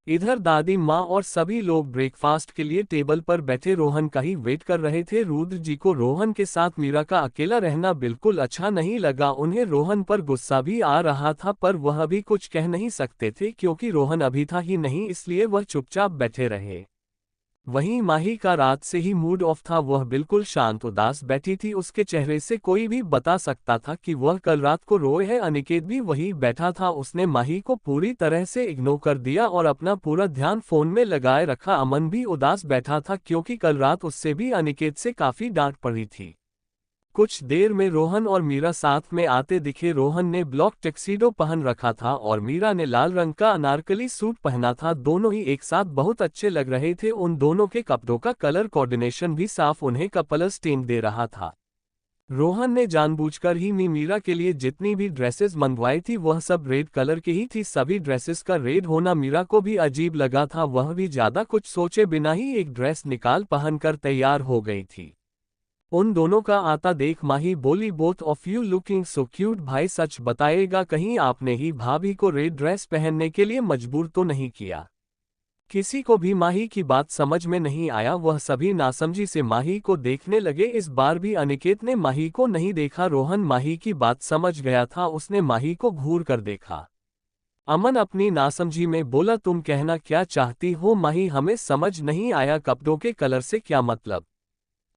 इधर दादी माँ और सभी लोग ब्रेकफास्ट के लिए टेबल पर बैठे रोहन का ही वेट कर रहे थे। रुद्र जी को रोहन के साथ मीरा का अकेला रहना बिल्कुल अच्छा नहीं लगा। उन्हें रोहन पर गुस्सा भी आ रहा था, पर वह भी कुछ कह नहीं सकते थे क्योंकि रोहन अभी था ही नहीं, इसलिए वह चुपचाप बैठे रहे। वहीं माही का रात से ही मूड ऑफ था। वह बिल्कुल शांत उदास बैठी थी। उसके चेहरे से कोई भी बता सकता था कि वह कल रात को रोए है। अनिकेत भी वही बैठा था। उसने माही को पूरी तरह से इग्नोर कर दिया और अपना पूरा ध्यान फोन में लगाए रखा। अमन भी उदास बैठा था क्योंकि कल रात उससे भी अनिकेत से काफी डांट पड़ी थी। कुछ देर में रोहन और मीरा साथ में आते दिखे। रोहन ने ब्लॉक टैक्सीडो पहन रखा था और मीरा ने लाल रंग का अनारकली सूट पहना था। दोनों ही एक साथ बहुत अच्छे लग रहे थे। उन दोनों के कपड़ों का कलर कोऑर्डिनेशन भी साफ उन्हें कपल स्टेन दे रहा था। रोहन ने जानबूझकर ही मीरा के लिए जितनी भी ड्रेसेस मंगवाई थी वह सब रेड कलर की ही थी। सभी ड्रेसेस का रेड होना मीरा को भी अजीब लगा था। वह भी ज्यादा कुछ सोचे बिना ही एक ड्रेस निकाल पहनकर तैयार हो गई थी। उन दोनों का आता देख माही बोली, both of you looking so cute. भाई सच बताएगा, कहीं आपने ही भाभी को रेड ड्रेस पहनने के लिए मजबूर तो नहीं किया? किसी को भी माही की बात समझ में नहीं आया। वह सभी नासमझी से माही को देखने लगे। इस बार भी अनिकेत ने माही को नहीं देखा। रोहन माही की बात समझ गया था। उसने माही को घूर कर देखा। अमन अपनी नासमझी में बोला, तुम कहना क्या चाहती हो माही? हमें समझ नहीं आया कपड़ों के कलर से क्या मतलब?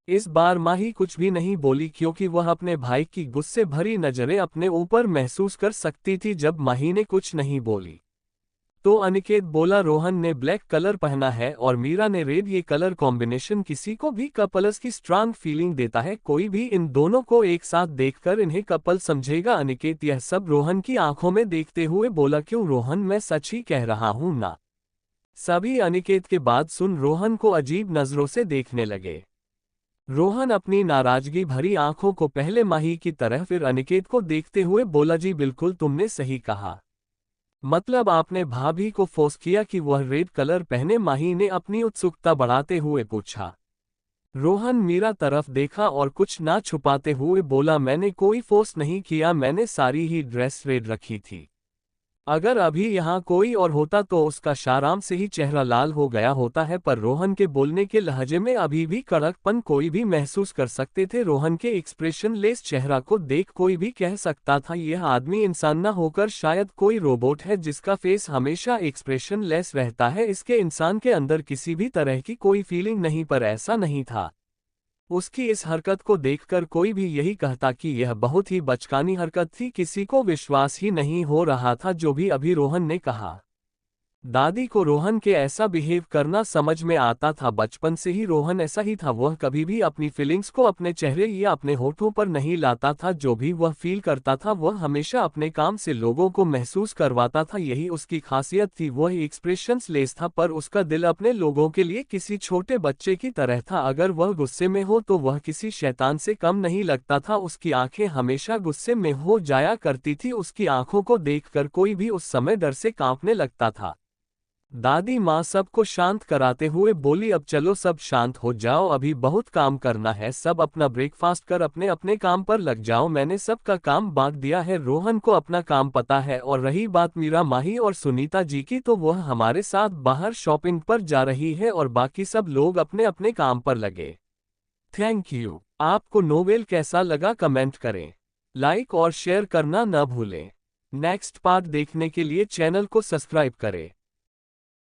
इस बार माही कुछ भी नहीं बोली क्योंकि वह अपने भाई की गुस्से भरी नजरें अपने ऊपर महसूस कर सकती थी। जब माही ने कुछ नहीं बोली तो अनिकेत बोला, रोहन ने ब्लैक कलर पहना है और मीरा ने रेड। ये कलर कॉम्बिनेशन किसी को भी कपल्स की स्ट्रांग फीलिंग देता है। कोई भी इन दोनों को एक साथ देखकर इन्हें कपल समझेगा। अनिकेत यह सब रोहन की आंखों में देखते हुए बोला, क्यों रोहन, मैं सच ही कह रहा हूं ना। सभी अनिकेत के बात सुन रोहन को अजीब नजरों से देखने लगे। रोहन अपनी नाराजगी भरी आंखों को पहले माही की तरह फिर अनिकेत को देखते हुए बोला, जी बिल्कुल तुमने सही कहा। मतलब आपने भाभी को फोर्स किया कि वह रेड कलर पहने? माही ने अपनी उत्सुकता बढ़ाते हुए पूछा। रोहन मीरा तरफ देखा और कुछ ना छुपाते हुए बोला, मैंने कोई फोर्स नहीं किया, मैंने सारी ही ड्रेस रेड रखी थी। अगर अभी यहाँ कोई और होता तो उसका शाराम से ही चेहरा लाल हो गया होता है। पर रोहन के बोलने के लहजे में अभी भी कड़कपन कोई भी महसूस कर सकते थे। रोहन के एक्सप्रेशन लेस चेहरा को देख कोई भी कह सकता था यह आदमी इंसान न होकर शायद कोई रोबोट है जिसका फेस हमेशा एक्सप्रेशन लेस रहता है। इसके इंसान के अंदर किसी भी तरह की कोई फीलिंग नहीं, पर ऐसा नहीं था। उसकी इस हरकत को देखकर कोई भी यही कहता कि यह बहुत ही बचकानी हरकत थी। किसी को विश्वास ही नहीं हो रहा था जो भी अभी रोहन ने कहा। दादी को रोहन के ऐसा बिहेव करना समझ में आता था। बचपन से ही रोहन ऐसा ही था। वह कभी भी अपनी फीलिंग्स को अपने चेहरे या अपने होठों पर नहीं लाता था। जो भी वह फील करता था वह हमेशा अपने काम से लोगों को महसूस करवाता था। यही उसकी खासियत थी। वह एक्सप्रेशंस लेस था पर उसका दिल अपने लोगों के लिए किसी छोटे बच्चे की तरह था। अगर वह गुस्से में हो तो वह किसी शैतान से कम नहीं लगता था। उसकी आंखें हमेशा गुस्से में हो जाया करती थी। उसकी आंखों को देखकर कोई भी उस समय डर से कांपने लगता था। दादी माँ सबको शांत कराते हुए बोली, अब चलो सब शांत हो जाओ, अभी बहुत काम करना है। सब अपना ब्रेकफास्ट कर अपने अपने काम पर लग जाओ। मैंने सबका काम बांट दिया है। रोहन को अपना काम पता है। और रही बात मीरा, माही और सुनीता जी की, तो वह हमारे साथ बाहर शॉपिंग पर जा रही है और बाकी सब लोग अपने अपने काम पर लगे। Thank you. आपको नोवेल कैसा लगा कमेंट करें। लाइक और शेयर करना न भूलें। नेक्स्ट पार्ट देखने के लिए चैनल को सब्सक्राइब करें।